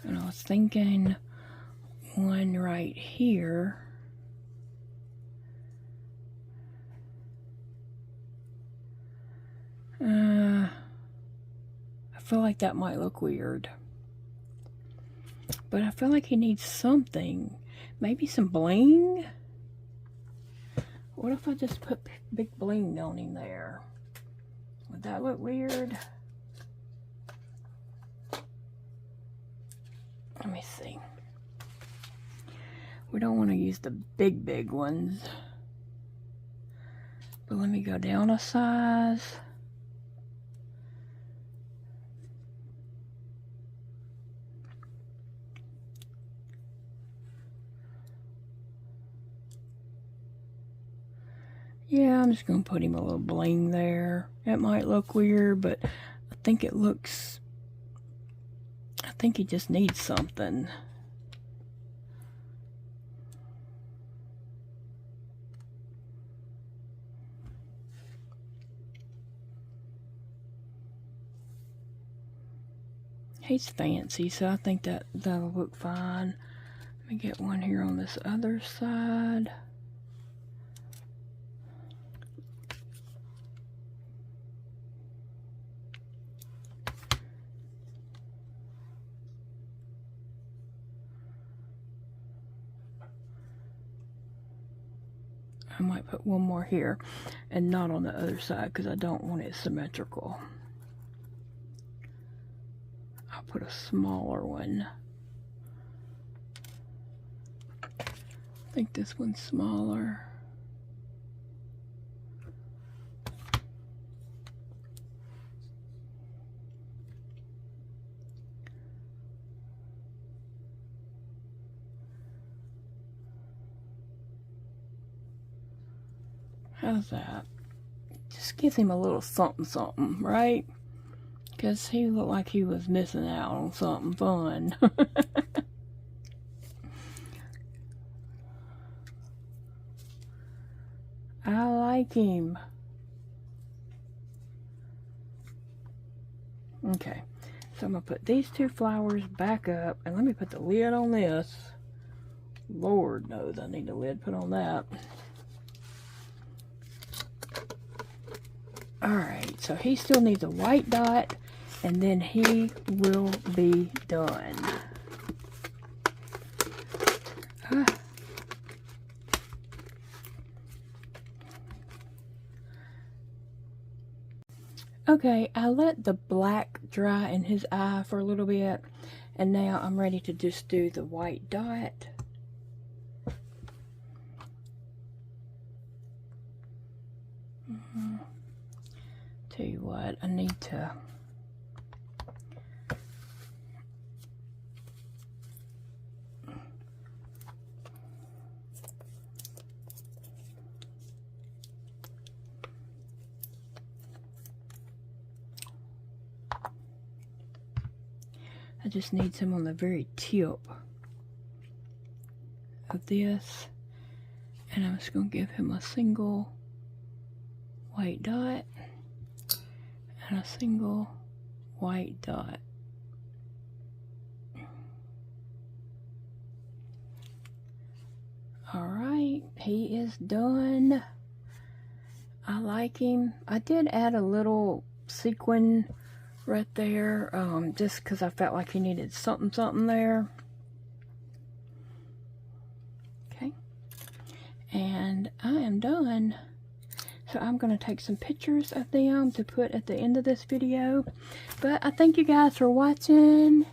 And I was thinking one right here. I feel like that might look weird. But I feel like he needs something. Maybe some bling? What if I just put big bling on him there? Would that look weird? Let me see. We don't want to use the big ones. But let me go down a size. Yeah, I'm just going to put him a little bling there. It might look weird, but I think it looks... I think he just needs something. He's fancy, so I think that'll look fine. Let me get one here on this other side. I might put one more here and not on the other side because I don't want it symmetrical. I'll put a smaller one. I think this one's smaller. How's that? Just gives him a little something, right? Because he looked like he was missing out on something fun. I like him. Okay, so I'm going to put these two flowers back up. And let me put the lid on this. Lord knows I need a lid put on that. Alright, so he still needs a white dot, and then he will be done. Okay, I let the black dry in his eye for a little bit, and now I'm ready to just do the white dot. Tell you what, I need to I just need some on the very tip of this, and I'm just going to give him a single white dot and a single white dot. Alright, he is done. I like him. I did add a little sequin right there, just because I felt like he needed something there. Okay, and I am done. So I'm going to take some pictures of them to put at the end of this video. But I thank you guys for watching.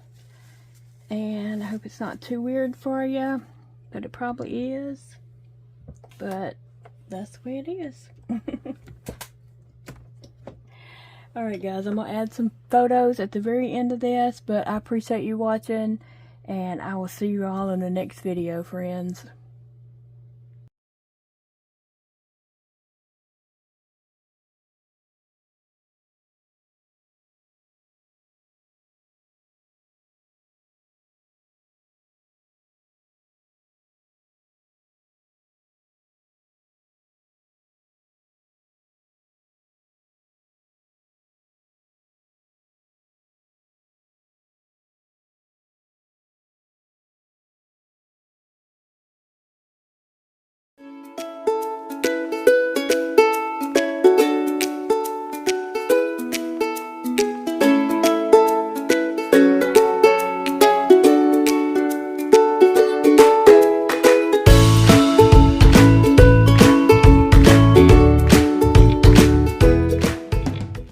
And I hope it's not too weird for you. But it probably is. But that's the way it is. Alright guys, I'm going to add some photos at the very end of this. But I appreciate you watching. And I will see you all in the next video, friends.